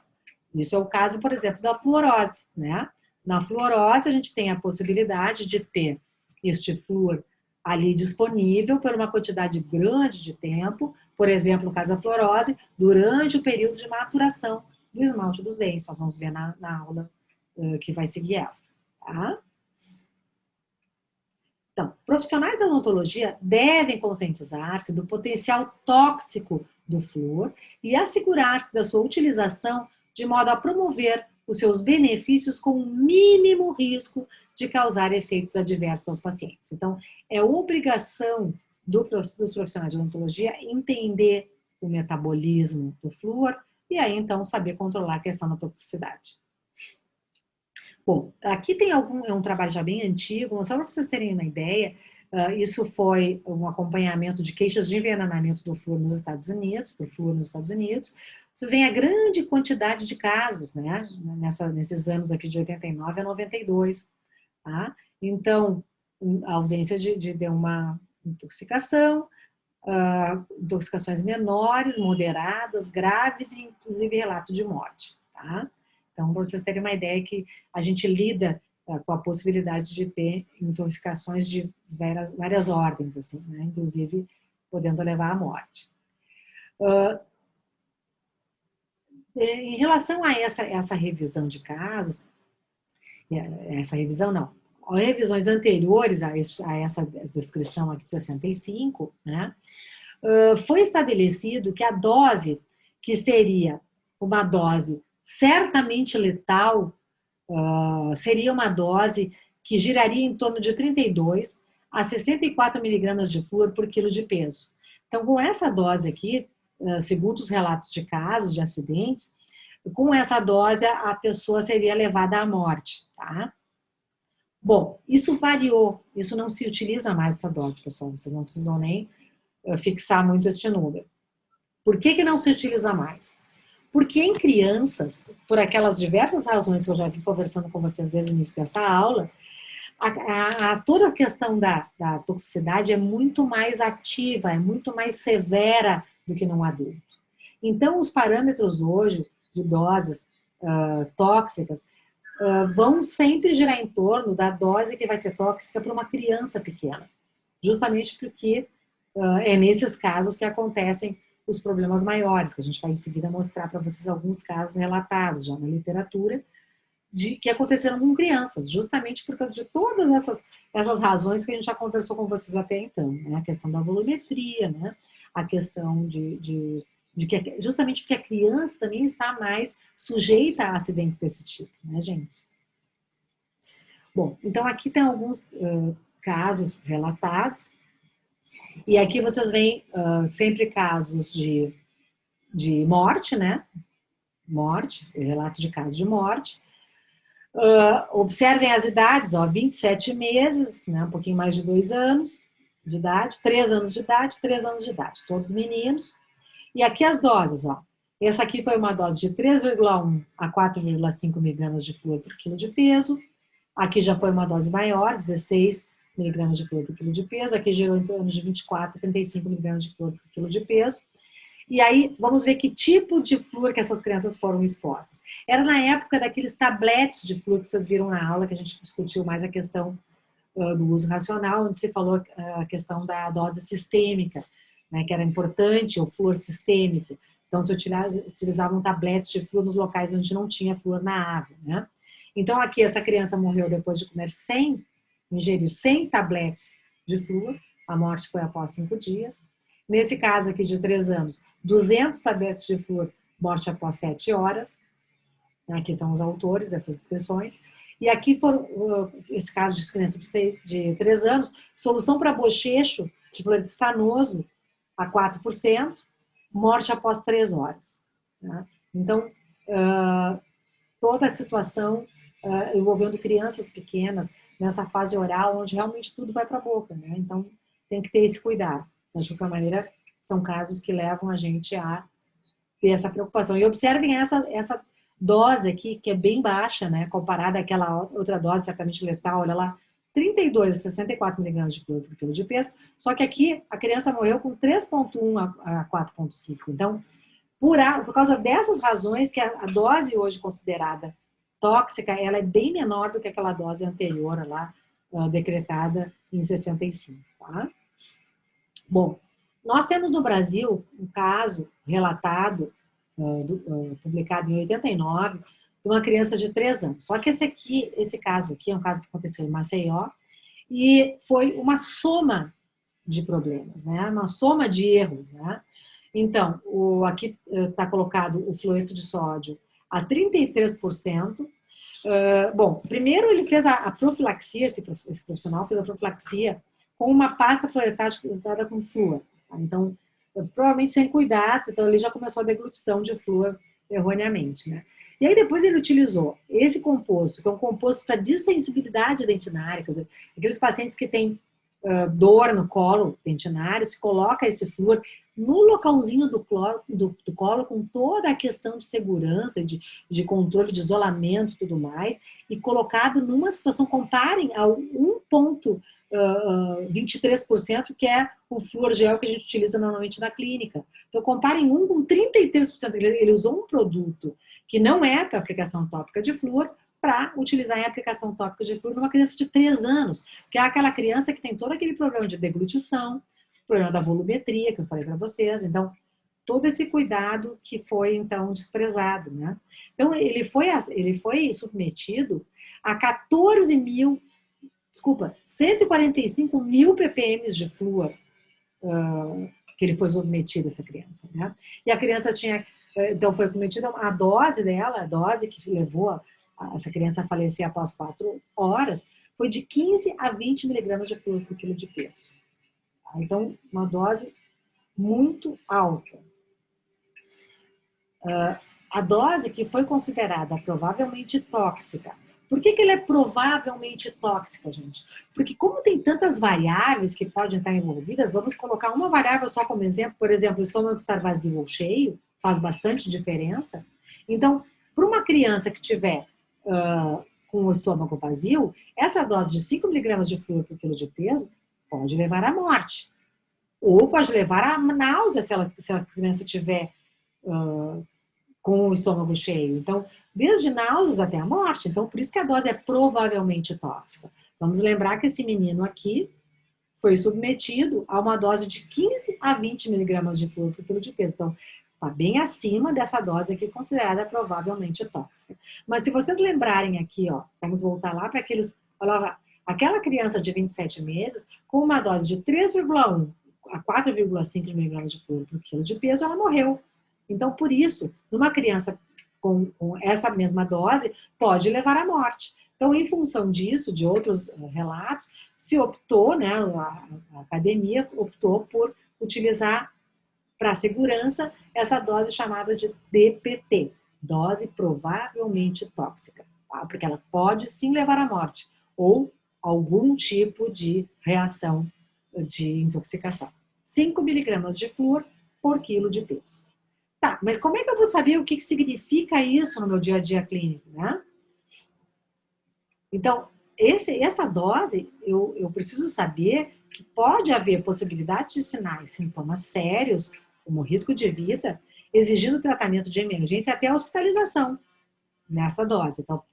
Isso é o caso, por exemplo, da fluorose. Né? Na fluorose, a gente tem a possibilidade de ter este flúor ali disponível por uma quantidade grande de tempo, por exemplo, no caso da fluorose, durante o período de maturação do esmalte dos dentes. Nós vamos ver na aula que vai seguir esta. Tá? Então, profissionais da odontologia devem conscientizar-se do potencial tóxico do flúor e assegurar-se da sua utilização de modo a promover os seus benefícios com o mínimo risco de causar efeitos adversos aos pacientes. Então, é obrigação dos profissionais de odontologia entender o metabolismo do flúor e aí, então, saber controlar a questão da toxicidade. Bom, aqui tem é um trabalho já bem antigo, só para vocês terem uma ideia, isso foi um acompanhamento de queixas de envenenamento do flúor nos Estados Unidos, por flúor nos Estados Unidos. Vocês veem a grande quantidade de casos, né, nesses anos aqui de 89 a 92. Tá? Então, a ausência de uma intoxicação, intoxicações menores, moderadas, graves e inclusive relato de morte. Tá? Então, para vocês terem uma ideia que a gente lida com a possibilidade de ter intoxicações de várias ordens, assim, né? Inclusive podendo levar à morte. Em relação a essa revisão de casos, essa revisão não, revisões anteriores a essa descrição aqui de 65, né, foi estabelecido que a dose que seria uma dose certamente letal seria uma dose que giraria em torno de 32 a 64 miligramas de flúor por quilo de peso. Então, com essa dose aqui, segundo os relatos de casos, de acidentes, com essa dose a pessoa seria levada à morte, tá? Bom, isso variou, isso não se utiliza mais essa dose, pessoal, vocês não precisam nem fixar muito este número. Por que não se utiliza mais? Porque em crianças, por aquelas diversas razões que eu já vim conversando com vocês desde o início dessa aula, toda a questão da toxicidade é muito mais ativa, é muito mais severa do que num adulto. Então, os parâmetros hoje de doses tóxicas vão sempre girar em torno da dose que vai ser tóxica para uma criança pequena, justamente porque é nesses casos que acontecem os problemas maiores, que a gente vai em seguida mostrar para vocês alguns casos relatados já na literatura, que aconteceram com crianças, justamente por causa de todas essas razões que a gente já conversou com vocês até então, né? A questão da volumetria, né? A questão de que justamente porque a criança também está mais sujeita a acidentes desse tipo, né, gente? Bom, então aqui tem alguns casos relatados, e aqui vocês veem sempre casos de morte, né? Morte, relato de caso de morte. Observem as idades, 27 meses, né, um pouquinho mais de 2 anos de idade, 3 anos de idade, 3 anos de idade, todos meninos. E aqui as doses, essa aqui foi uma dose de 3,1 a 4,5 miligramas de flúor por quilo de peso. Aqui já foi uma dose maior, 16 miligramas de flúor por quilo de peso. Aqui gerou em torno de 24 a 35 miligramas de flúor por quilo de peso. E aí, vamos ver que tipo de flúor que essas crianças foram expostas. Era na época daqueles tabletes de flúor que vocês viram na aula, que a gente discutiu mais a questão do uso racional, onde se falou a questão da dose sistêmica, né, que era importante, o flúor sistêmico. Então, se utilizavam tabletes de flúor nos locais onde não tinha flúor na água, né? Então, aqui, essa criança morreu depois de ingerir 100 tabletes de flúor, a morte foi após 5 dias. Nesse caso aqui de 3 anos, 200 tabletes de flúor, morte após 7 horas. Aqui são os autores dessas descrições. E aqui foram, esse caso de criança de 3 anos, solução para bochecho de fluorescanoso a 4%, morte após 3 horas. Né? Então, toda a situação envolvendo crianças pequenas, nessa fase oral, onde realmente tudo vai para a boca. Né? Então, tem que ter esse cuidado. De qualquer maneira, são casos que levam a gente a ter essa preocupação. E observem essa dose aqui, que é bem baixa, né, comparada àquela outra dose certamente letal, olha lá, 32 a 64 miligramas de flúor por quilo de peso, só que aqui a criança morreu com 3,1 a 4,5. Então, por causa dessas razões, que a dose hoje considerada tóxica, ela é bem menor do que aquela dose anterior lá, decretada em 65, tá? Bom, nós temos no Brasil um caso relatado, publicado em 89, de uma criança de 3 anos. Só que esse caso aqui é um caso que aconteceu em Maceió e foi uma soma de problemas, né? Uma soma de erros, né? Então, aqui está colocado o fluoreto de sódio a 33%. Bom, primeiro ele fez a profilaxia, esse profissional fez a profilaxia com uma pasta fluoretada com flúor. Tá? Então, provavelmente sem cuidados, então ele já começou a deglutição de flúor erroneamente, né? E aí depois ele utilizou esse composto, que é um composto para dessensibilidade dentinária, quer dizer, aqueles pacientes que têm dor no colo dentinário, se coloca esse flúor no localzinho do colo, com toda a questão de segurança, de controle, de isolamento e tudo mais, e colocado numa situação, comparem ao 1,23%, que é o flúor gel que a gente utiliza normalmente na clínica. Então, comparem um com 33%. Ele usou um produto que não é para aplicação tópica de flúor, para utilizar em aplicação tópica de flúor numa criança de 3 anos, que é aquela criança que tem todo aquele problema de deglutição, problema da volumetria, que eu falei para vocês. Então, todo esse cuidado que foi, então, desprezado, né? Então, ele foi submetido a 145 mil ppm de flúor, que ele foi submetido, essa criança, né? E a criança tinha, então foi submetida a dose dela, a dose que levou essa criança a falecer após 4 horas, foi de 15 a 20 miligramas de flúor por quilo de peso. Então, uma dose muito alta. A dose que foi considerada provavelmente tóxica. Por que ela é provavelmente tóxica, gente? Porque como tem tantas variáveis que podem estar envolvidas, vamos colocar uma variável só como exemplo. Por exemplo, o estômago estar vazio ou cheio faz bastante diferença. Então, para uma criança que tiver com o estômago vazio, essa dose de 5 miligramas de flúor por quilo de peso pode levar à morte. Ou pode levar à náusea se a criança tiver com o estômago cheio. Então, desde náuseas até a morte. Então, por isso que a dose é provavelmente tóxica. Vamos lembrar que esse menino aqui foi submetido a uma dose de 15 a 20 miligramas de flúor por quilo de peso. Então, está bem acima dessa dose aqui, considerada provavelmente tóxica. Mas se vocês lembrarem aqui, ó, vamos voltar lá para aqueles... Olha lá, aquela criança de 27 meses, com uma dose de 3,1 a 4,5 miligramas de flúor por quilo de peso, ela morreu. Então, por isso, numa criança com essa mesma dose, pode levar à morte. Então, em função disso, de outros relatos, se optou, né, a academia optou por utilizar para segurança essa dose chamada de DPT, dose provavelmente tóxica, tá? Porque ela pode sim levar à morte ou algum tipo de reação de intoxicação. 5 miligramas de flúor por quilo de peso. Tá, mas como é que eu vou saber o que significa isso no meu dia a dia clínico, né? Então, essa dose, eu preciso saber que pode haver possibilidade de sinais, sintomas sérios, como risco de vida, exigindo tratamento de emergência até a hospitalização nessa dose. Então,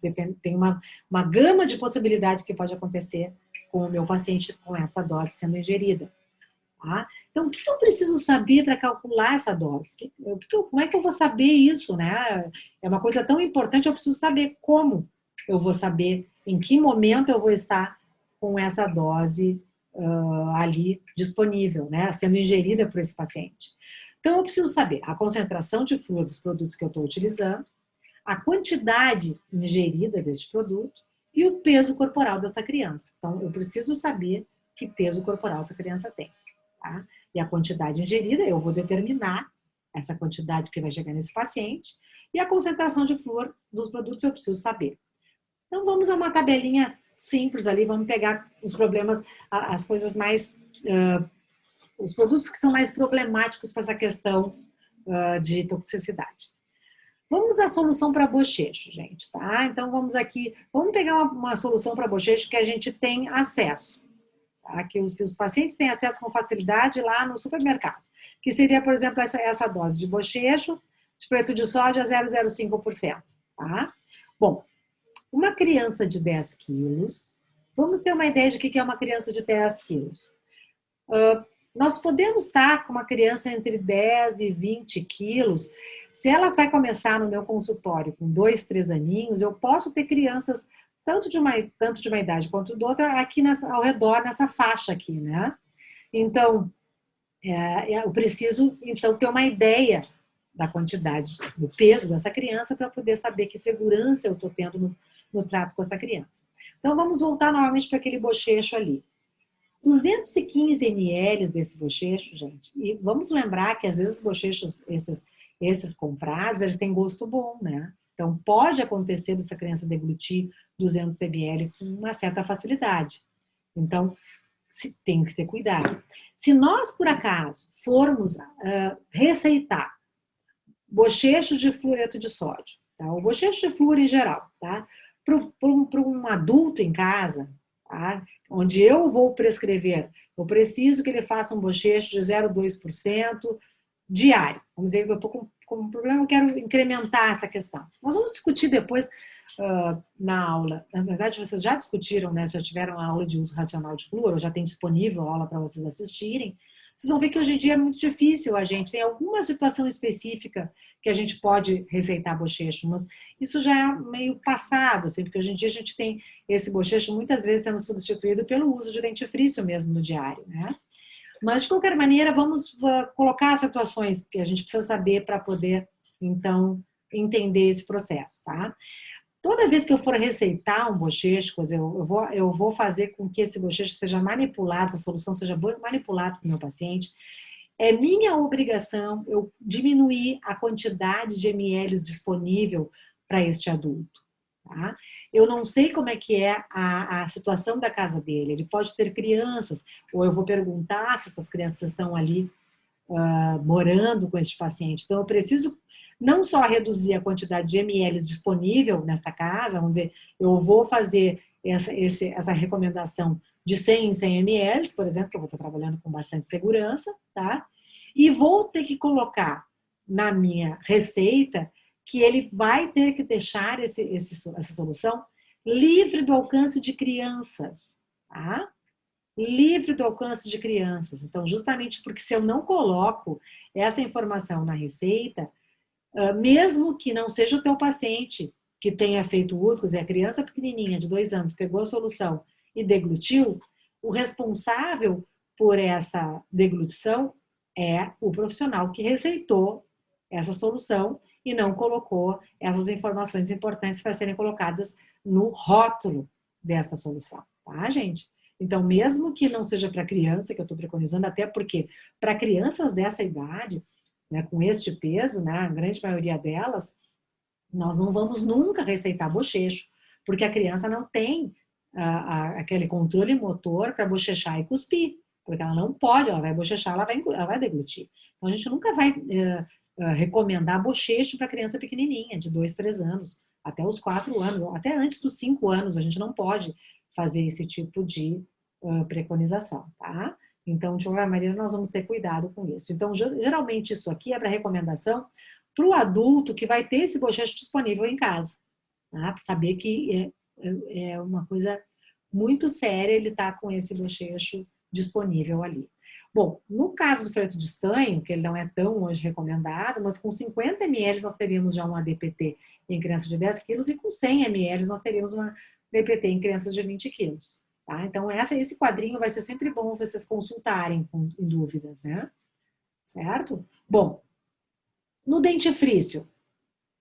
tem uma gama de possibilidades que pode acontecer com o meu paciente com essa dose sendo ingerida. Tá? Então, o que eu preciso saber para calcular essa dose? Como é que eu vou saber isso, né? É uma coisa tão importante, eu preciso saber como eu vou saber em que momento eu vou estar com essa dose ali disponível, né? Sendo ingerida por esse paciente. Então, eu preciso saber a concentração de flúor dos produtos que eu estou utilizando, a quantidade ingerida deste produto e o peso corporal dessa criança. Então, eu preciso saber que peso corporal essa criança tem. Tá? E a quantidade ingerida, eu vou determinar essa quantidade que vai chegar nesse paciente, e a concentração de flúor dos produtos eu preciso saber. Então, vamos a uma tabelinha simples ali, vamos pegar os problemas, as coisas mais, os produtos que são mais problemáticos para essa questão de toxicidade. Vamos à solução para bochecho, gente, tá? Então, vamos pegar uma solução para bochecho que a gente tem acesso. Tá? Que os pacientes têm acesso com facilidade lá no supermercado, que seria, por exemplo, essa dose de bochecho, de fluoreto de sódio a 0,05%. Tá? Bom, uma criança de 10 quilos, vamos ter uma ideia de o que é uma criança de 10 quilos. Nós podemos estar com uma criança entre 10 e 20 quilos, se ela vai começar no meu consultório com 2, 3 aninhos, eu posso ter crianças tanto de uma idade quanto de outra, aqui ao redor, nessa faixa aqui, né? Então, eu preciso, então, ter uma ideia da quantidade, do peso dessa criança para poder saber que segurança eu estou tendo no trato com essa criança. Então, vamos voltar novamente para aquele bochecho ali. 215 ml desse bochecho, gente, e vamos lembrar que às vezes os bochechos, esses comprados, eles têm gosto bom, né? Então, pode acontecer dessa criança deglutir 200 ml com uma certa facilidade. Então, tem que ter cuidado. Se nós, por acaso, formos receitar bochecho de fluoreto de sódio, tá? O bochecho de flúor em geral, tá? Para um adulto em casa, tá? Onde eu vou prescrever, eu preciso que ele faça um bochecho de 0,2% diário. Vamos dizer que eu estou com um problema, eu quero incrementar essa questão. Nós vamos discutir depois na aula. Na verdade, vocês já discutiram, né? Já tiveram a aula de uso racional de flúor, já tem disponível a aula para vocês assistirem. Vocês vão ver que hoje em dia é muito difícil a gente. Tem alguma situação específica que a gente pode receitar bochecho, mas isso já é meio passado, assim, porque hoje em dia a gente tem esse bochecho muitas vezes sendo substituído pelo uso de dentifrício mesmo no diário, né? Mas, de qualquer maneira, vamos colocar situações que a gente precisa saber para poder, então, entender esse processo, tá? Toda vez que eu for receitar um bochecho, eu vou fazer com que esse bochecho seja manipulado, a solução seja manipulada para o meu paciente. É minha obrigação eu diminuir a quantidade de ml disponível para este adulto. Tá? Eu não sei como é que é a situação da casa dele. Ele pode ter crianças, ou eu vou perguntar se essas crianças estão ali morando com esse paciente. Então, eu preciso não só reduzir a quantidade de ml disponível nesta casa, vamos dizer, eu vou fazer essa recomendação de 100 em 100 ml, por exemplo, que eu vou estar trabalhando com bastante segurança, tá? E vou ter que colocar na minha receita que ele vai ter que deixar essa solução livre do alcance de crianças, tá? Livre do alcance de crianças. Então, justamente porque se eu não coloco essa informação na receita, mesmo que não seja o teu paciente que tenha feito uso, quer dizer, a criança pequenininha de 2 anos pegou a solução e deglutiu, o responsável por essa deglutição é o profissional que receitou essa solução e não colocou essas informações importantes para serem colocadas no rótulo dessa solução, tá, gente? Então, mesmo que não seja para criança, que eu estou preconizando, até porque para crianças dessa idade, né, com este peso, né, a grande maioria delas, nós não vamos nunca receitar bochecho, porque a criança não tem aquele controle motor para bochechar e cuspir, porque ela não pode, ela vai bochechar, ela vai deglutir. Então, a gente nunca vai recomendar bochecho para criança pequenininha, de 2, 3 anos, até os 4 anos, até antes dos 5 anos, a gente não pode fazer esse tipo de preconização, tá? Então, de qualquer maneira, nós vamos ter cuidado com isso. Então, geralmente, isso aqui é para recomendação para o adulto que vai ter esse bochecho disponível em casa, tá? Para saber que é uma coisa muito séria ele estar com esse bochecho disponível ali. Bom, no caso do freto de estanho, que ele não é tão hoje recomendado, mas com 50 ml nós teríamos já um ADPT em crianças de 10 quilos e com 100 ml nós teríamos uma ADPT em crianças de 20 quilos. Tá? Então, esse quadrinho vai ser sempre bom vocês consultarem em dúvidas, né? Certo? Bom, no dentifrício, o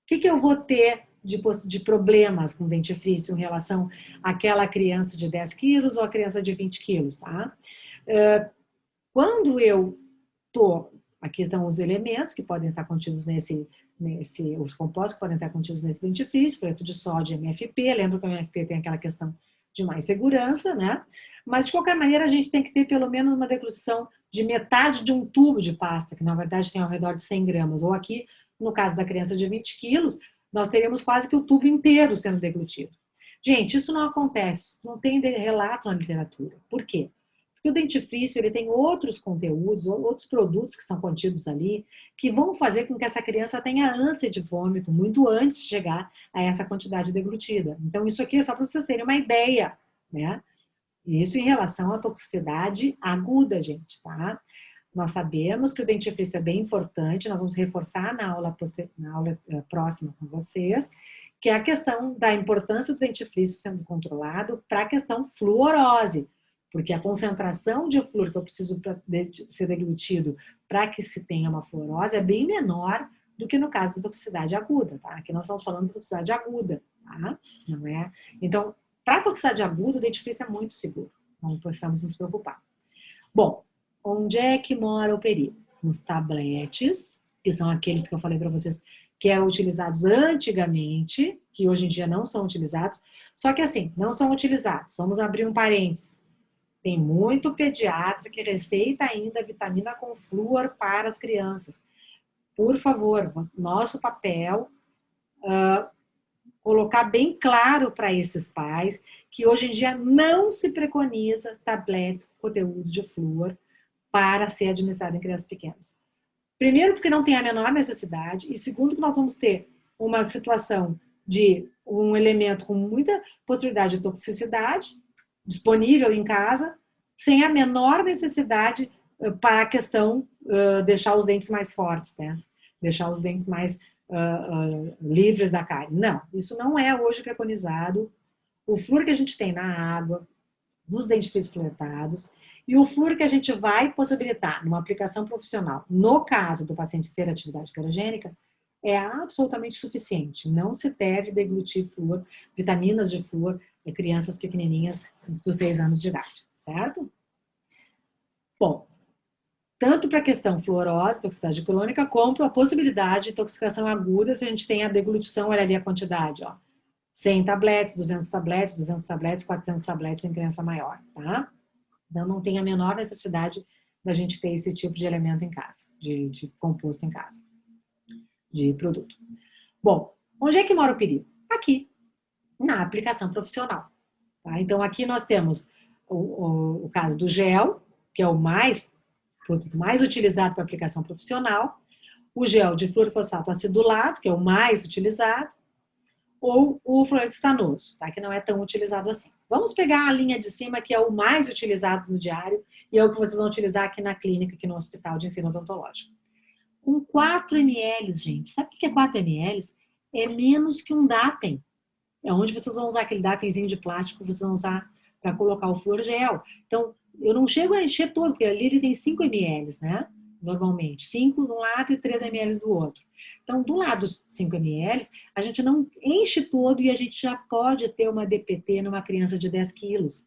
que eu vou ter de problemas com dentifrício em relação àquela criança de 10 quilos ou a criança de 20 quilos, tá? Quando eu tô, aqui estão os elementos que podem estar contidos os compostos que podem estar contidos nesse dentifrício, fleto de sódio e MFP, lembra que o MFP tem aquela questão de mais segurança, né? Mas, de qualquer maneira, a gente tem que ter pelo menos uma deglução de metade de um tubo de pasta, que na verdade tem ao redor de 100 gramas, ou aqui, no caso da criança de 20 quilos, nós teríamos quase que o tubo inteiro sendo deglutido. Gente, isso não acontece, não tem relato na literatura. Por quê? Porque o dentifrício ele tem outros conteúdos, outros produtos que são contidos ali, que vão fazer com que essa criança tenha ânsia de vômito muito antes de chegar a essa quantidade deglutida. Então, isso aqui é só para vocês terem uma ideia, né? Isso em relação à toxicidade aguda, gente, tá? Nós sabemos que o dentifrício é bem importante, nós vamos reforçar na aula próxima com vocês, que é a questão da importância do dentifrício sendo controlado para a questão fluorose, porque a concentração de flúor que eu preciso ser deglutido para que se tenha uma fluorose é bem menor do que no caso da toxicidade aguda, tá? Aqui nós estamos falando de toxicidade aguda, tá? Não é? Então, para a toxicidade aguda, o dentifrício é muito seguro, não precisamos nos preocupar. Bom, onde é que mora o perigo? Nos tabletes, que são aqueles que eu falei para vocês que eram utilizados antigamente, que hoje em dia não são utilizados, só que assim, não são utilizados. Vamos abrir um parênteses. Tem muito pediatra que receita ainda vitamina com flúor para as crianças. Por favor, nosso papel, colocar bem claro para esses pais que hoje em dia não se preconiza tabletes com conteúdo de flúor para ser administrado em crianças pequenas. Primeiro, porque não tem a menor necessidade, e segundo, que nós vamos ter uma situação de um elemento com muita possibilidade de toxicidade disponível em casa, sem a menor necessidade para a questão deixar os dentes mais fortes, né? Deixar os dentes mais livres da cárie. Não, isso não é hoje preconizado. O flúor que a gente tem na água, nos dentifrícios fluoretados, e o flúor que a gente vai possibilitar numa aplicação profissional, no caso do paciente ter atividade querogênica, é absolutamente suficiente. Não se deve deglutir flúor, vitaminas de flúor em crianças pequenininhas dos 6 anos de idade, certo? Bom, tanto para a questão fluorose, toxicidade crônica, como para a possibilidade de intoxicação aguda, se a gente tem a deglutição, olha ali a quantidade, ó. 100 tabletes, 200 tabletes, 200 tabletes, 400 tabletes em criança maior, tá? Então, não tem a menor necessidade da gente ter esse tipo de elemento em casa, de composto em casa, de produto. Bom, onde é que mora o perigo? Aqui, na aplicação profissional. Tá? Então, aqui nós temos o caso do gel, que é o produto mais utilizado para aplicação profissional, o gel de fluorofosfato acidulado, que é o mais utilizado, ou o fluoreto estanoso, tá? Que não é tão utilizado assim. Vamos pegar a linha de cima, que é o mais utilizado no diário, e é o que vocês vão utilizar aqui na clínica, aqui no hospital de ensino odontológico. Com 4 ml, gente, sabe o que é 4 ml? É menos que um DAPEN. É onde vocês vão usar aquele DAPENzinho de plástico que vocês vão usar para colocar o flúor gel. Então, eu não chego a encher todo, porque ali ele tem 5 ml, né? Normalmente. 5 de um lado e 3 ml do outro. Então, do lado dos 5 ml, a gente não enche todo e a gente já pode ter uma DPT numa criança de 10 quilos.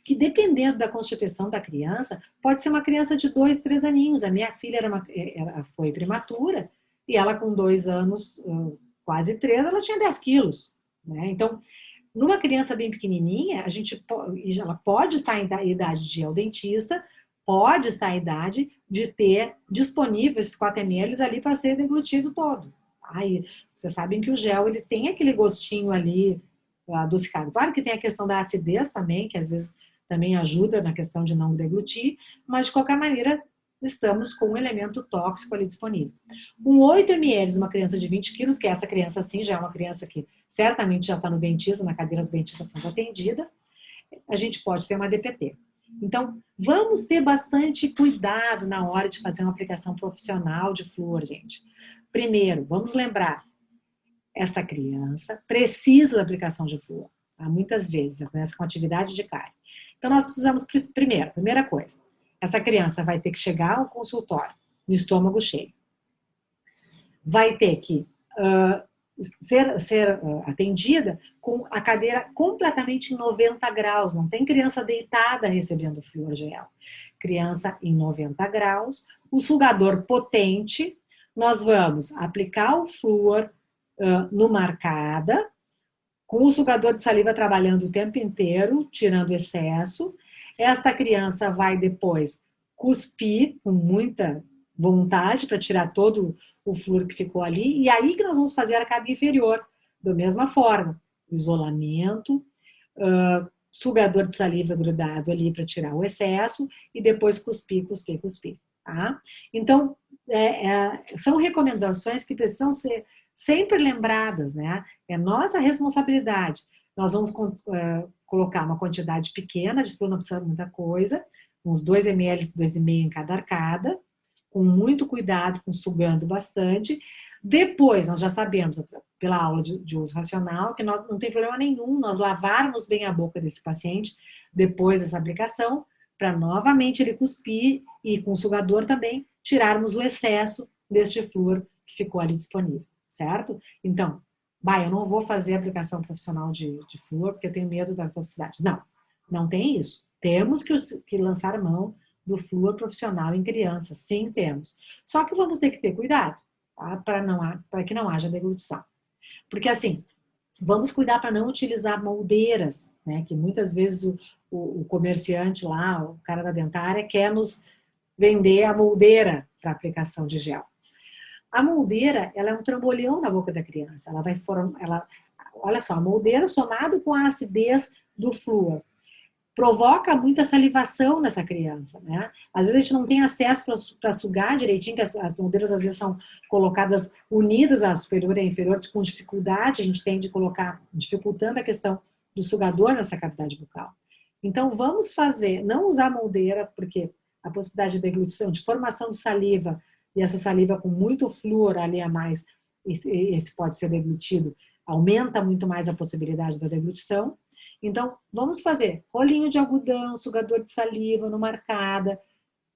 Que dependendo da constituição da criança, pode ser uma criança de 2, 3 aninhos. A minha filha foi prematura e ela com 2 anos, quase 3, ela tinha 10 quilos. Né? Então, numa criança bem pequenininha, ela pode estar em idade de ir ao dentista, pode estar em idade de ter disponível esses 4 ml ali para ser deglutido todo. Aí, vocês sabem que o gel ele tem aquele gostinho ali adocicado. Claro que tem a questão da acidez também, que às vezes também ajuda na questão de não deglutir, mas de qualquer maneira estamos com um elemento tóxico ali disponível. Com 8 ml, uma criança de 20 quilos, que essa criança sim já é uma criança que certamente já está no dentista, na cadeira do dentista sendo atendida, a gente pode ter uma DPT. Então, vamos ter bastante cuidado na hora de fazer uma aplicação profissional de flúor, gente. Primeiro, vamos lembrar, esta criança precisa da aplicação de flúor. Tá? Muitas vezes, a criança com atividade de cárie. Então, nós precisamos, primeira coisa, essa criança vai ter que chegar ao consultório no estômago cheio. Vai ter que ser atendida com a cadeira completamente em 90 graus. Não tem criança deitada recebendo flúor gel. Criança em 90 graus, o sugador potente, nós vamos aplicar o flúor numa arcada, com o sugador de saliva trabalhando o tempo inteiro, tirando excesso. Esta criança vai depois cuspir com muita vontade para tirar todo o flúor que ficou ali, e aí que nós vamos fazer a arcada inferior, da mesma forma, isolamento, sugador de saliva grudado ali para tirar o excesso, e depois cuspir, tá? Então, são recomendações que precisam ser sempre lembradas, né? É nossa responsabilidade. Nós vamos colocar uma quantidade pequena de flúor, não precisa muita coisa, uns 2 ml, 2,5 em cada arcada, com muito cuidado, sugando bastante. Depois, nós já sabemos, pela aula de uso racional, que nós não tem problema nenhum nós lavarmos bem a boca desse paciente depois dessa aplicação, para novamente ele cuspir e com o sugador também tirarmos o excesso deste flúor que ficou ali disponível, certo? Então, eu não vou fazer aplicação profissional de flúor porque eu tenho medo da toxicidade. Não, não tem isso. Temos que lançar mão do flúor profissional em crianças, sim, temos. Só que vamos ter que ter cuidado, tá? Para que não haja deglutição. Porque assim, vamos cuidar para não utilizar moldeiras, né? Que muitas vezes o comerciante lá, o cara da dentária, quer nos vender a moldeira para aplicação de gel. A moldeira, ela é um trambolhão na boca da criança. Olha só, a moldeira somado com a acidez do flúor provoca muita salivação nessa criança, né? Às vezes a gente não tem acesso para sugar direitinho, que as moldeiras às vezes são colocadas unidas, a superior e a inferior, com dificuldade, a gente tem de colocar, dificultando a questão do sugador nessa cavidade bucal. Então, vamos não usar moldeira, porque a possibilidade de deglutição, de formação de saliva, e essa saliva com muito flúor ali a mais, esse pode ser deglutido, aumenta muito mais a possibilidade da deglutição. Então, vamos fazer rolinho de algodão, sugador de saliva, numa arcada,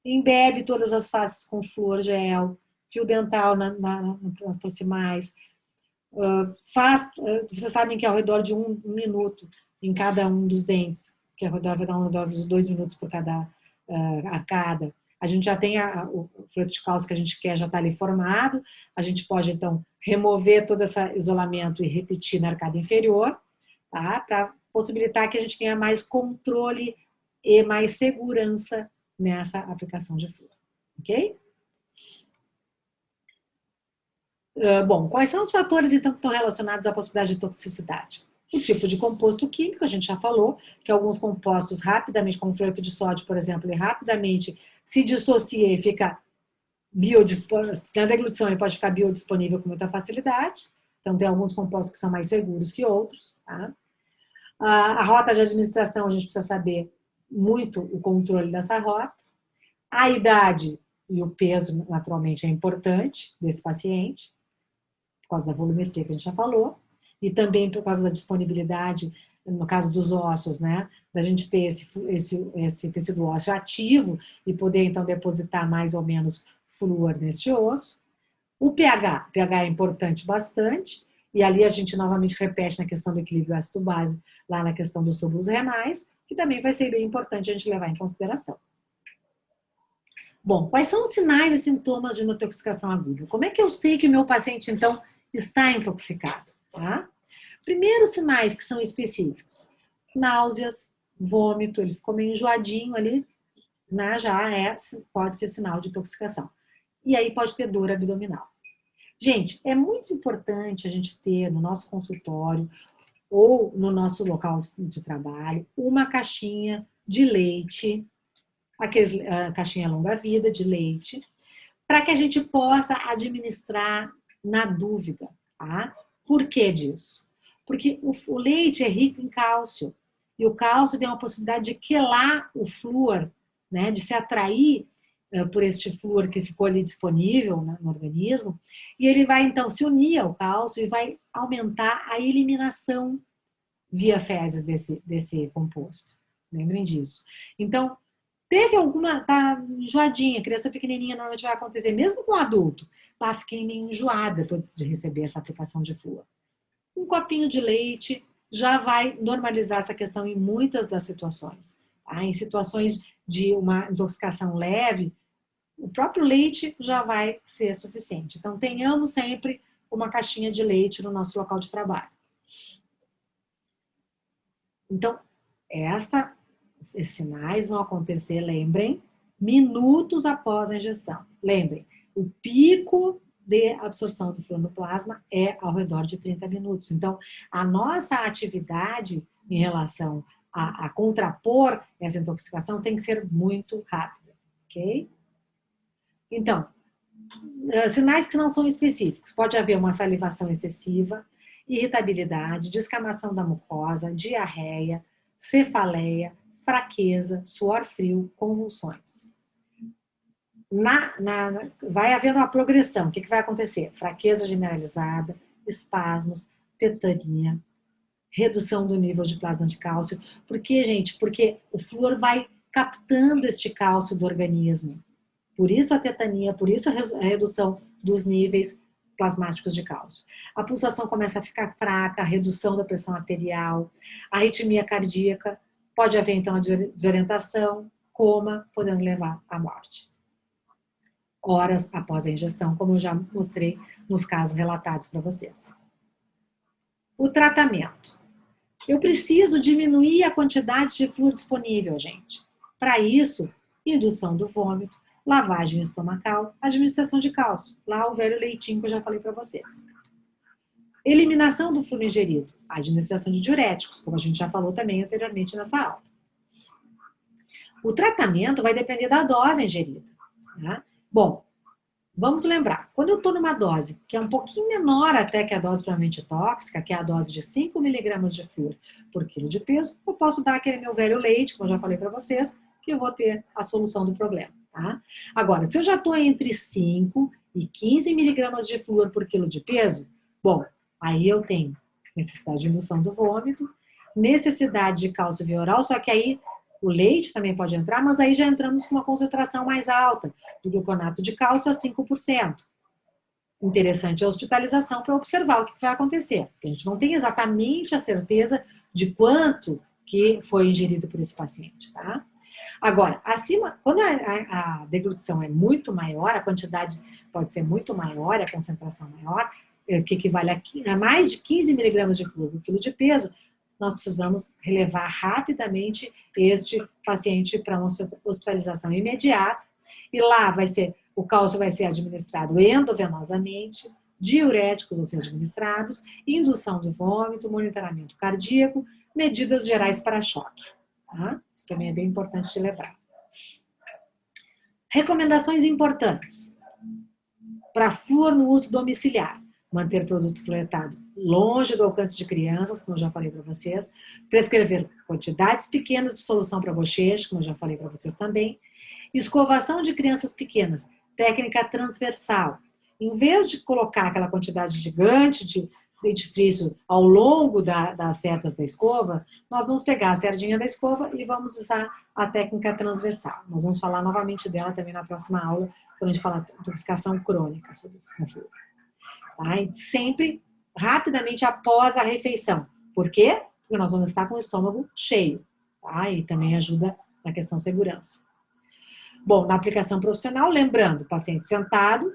embebe todas as faces com flúor gel, fio dental nas proximais. Vocês sabem que é ao redor de um minuto em cada um dos dentes, que vai dar ao redor de 2 minutos por cada arcada. A gente já tem o fluido de cálcio que a gente quer, já está ali formado. A gente pode, então, remover todo esse isolamento e repetir na arcada inferior, tá? Para possibilitar que a gente tenha mais controle e mais segurança nessa aplicação de flúor. Ok? Bom, quais são os fatores, então, que estão relacionados à possibilidade de toxicidade? O tipo de composto químico, a gente já falou, que alguns compostos rapidamente, como o fluoreto de sódio, por exemplo, ele rapidamente se dissocia e fica na deglutição ele pode ficar biodisponível com muita facilidade. Então, tem alguns compostos que são mais seguros que outros. Tá? A rota de administração, a gente precisa saber muito o controle dessa rota. A idade e o peso, naturalmente, é importante desse paciente, por causa da volumetria que a gente já falou, e também por causa da disponibilidade, no caso dos ossos, né, da gente ter esse tecido ósseo ativo e poder, então, depositar mais ou menos flúor neste osso. O pH é importante bastante, e ali a gente novamente repete na questão do equilíbrio ácido-base, lá na questão dos túbulos renais, que também vai ser bem importante a gente levar em consideração. Bom, quais são os sinais e sintomas de uma intoxicação aguda? Como é que eu sei que o meu paciente, então, está intoxicado? Tá? Primeiros sinais que são específicos: náuseas, vômito, ele ficou meio enjoadinho ali, né? Pode ser sinal de intoxicação. E aí pode ter dor abdominal. Gente, é muito importante a gente ter no nosso consultório ou no nosso local de trabalho uma caixinha de leite, caixinha longa-vida de leite, para que a gente possa administrar na dúvida, tá? Por que disso? Porque o leite é rico em cálcio, e o cálcio tem uma possibilidade de quelar o flúor, né, de se atrair por este flúor que ficou ali disponível, né, no organismo, e ele vai, então, se unir ao cálcio e vai aumentar a eliminação via fezes desse composto. Lembrem disso. Então, teve tá enjoadinha, criança pequenininha, normalmente vai acontecer, mesmo com adulto, fiquei meio enjoada depois de receber essa aplicação de flúor. Um copinho de leite já vai normalizar essa questão em muitas das situações. Tá? Em situações de uma intoxicação leve, o próprio leite já vai ser suficiente. Então, tenhamos sempre uma caixinha de leite no nosso local de trabalho. Então, esses sinais vão acontecer, lembrem, minutos após a ingestão. Lembrem, o pico de absorção do flúor no plasma é ao redor de 30 minutos. Então, a nossa atividade em relação a contrapor essa intoxicação tem que ser muito rápida, ok? Então, sinais que não são específicos. Pode haver uma salivação excessiva, irritabilidade, descamação da mucosa, diarreia, cefaleia, fraqueza, suor frio, convulsões. Vai havendo uma progressão. O que vai acontecer? Fraqueza generalizada, espasmos, tetania, redução do nível de plasma de cálcio. Por quê, gente? Porque o flúor vai captando este cálcio do organismo. Por isso a tetania, por isso a redução dos níveis plasmáticos de cálcio. A pulsação começa a ficar fraca, a redução da pressão arterial, a arritmia cardíaca, pode haver então a desorientação, coma, podendo levar à morte. Horas após a ingestão, como eu já mostrei nos casos relatados para vocês. O tratamento. Eu preciso diminuir a quantidade de flúor disponível, gente. Para isso, indução do vômito, lavagem estomacal, administração de cálcio. Lá o velho leitinho que eu já falei para vocês. Eliminação do flúor ingerido. Administração de diuréticos, como a gente já falou também anteriormente nessa aula. O tratamento vai depender da dose ingerida. Tá? Bom, vamos lembrar. Quando eu estou numa dose que é um pouquinho menor até que a dose provavelmente tóxica, que é a dose de 5 miligramas de flúor por quilo de peso, eu posso dar aquele meu velho leite, como eu já falei para vocês, que eu vou ter a solução do problema. tá? Agora, se eu já estou entre 5 e 15 miligramas de flúor por quilo de peso, bom, aí eu tenho necessidade de indução do vômito, necessidade de cálcio via oral, só que aí o leite também pode entrar, mas aí já entramos com uma concentração mais alta do gluconato de cálcio a 5%. Interessante a hospitalização para observar o que vai acontecer, porque a gente não tem exatamente a certeza de quanto que foi ingerido por esse paciente, tá? Agora, quando a deglutição é muito maior, a quantidade pode ser muito maior, a concentração maior, que equivale a mais de 15 miligramas de flúor por quilo de peso, nós precisamos relevar rapidamente este paciente para uma hospitalização imediata, e lá o cálcio vai ser administrado endovenosamente, diuréticos vão ser administrados, indução do vômito, monitoramento cardíaco, medidas gerais para choque. Tá? Isso também é bem importante de lembrar. Recomendações importantes. Para flúor no uso domiciliar. Manter produto fluoretado longe do alcance de crianças, como eu já falei para vocês. Prescrever quantidades pequenas de solução para bochecha, como eu já falei para vocês também. Escovação de crianças pequenas. Técnica transversal. Em vez de colocar aquela quantidade gigante de dentifrício ao longo das cerdas da escova, nós vamos pegar a sardinha da escova e vamos usar a técnica transversal. Nós vamos falar novamente dela também na próxima aula, quando a gente falar de intoxicação crônica sobre o flúor. Tá? E sempre, rapidamente, após a refeição. Por quê? Porque nós vamos estar com o estômago cheio. Tá? E também ajuda na questão segurança. Bom, na aplicação profissional, lembrando, paciente sentado,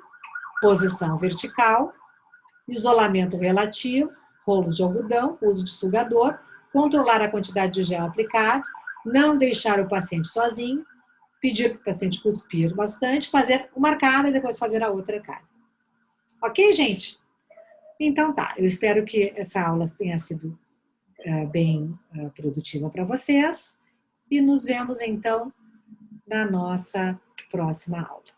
posição vertical, isolamento relativo, rolos de algodão, uso de sugador, controlar a quantidade de gel aplicado, não deixar o paciente sozinho, pedir para o paciente cuspir bastante, fazer uma arcada e depois fazer a outra arcada. Ok, gente? Então tá, eu espero que essa aula tenha sido bem produtiva para vocês e nos vemos então na nossa próxima aula.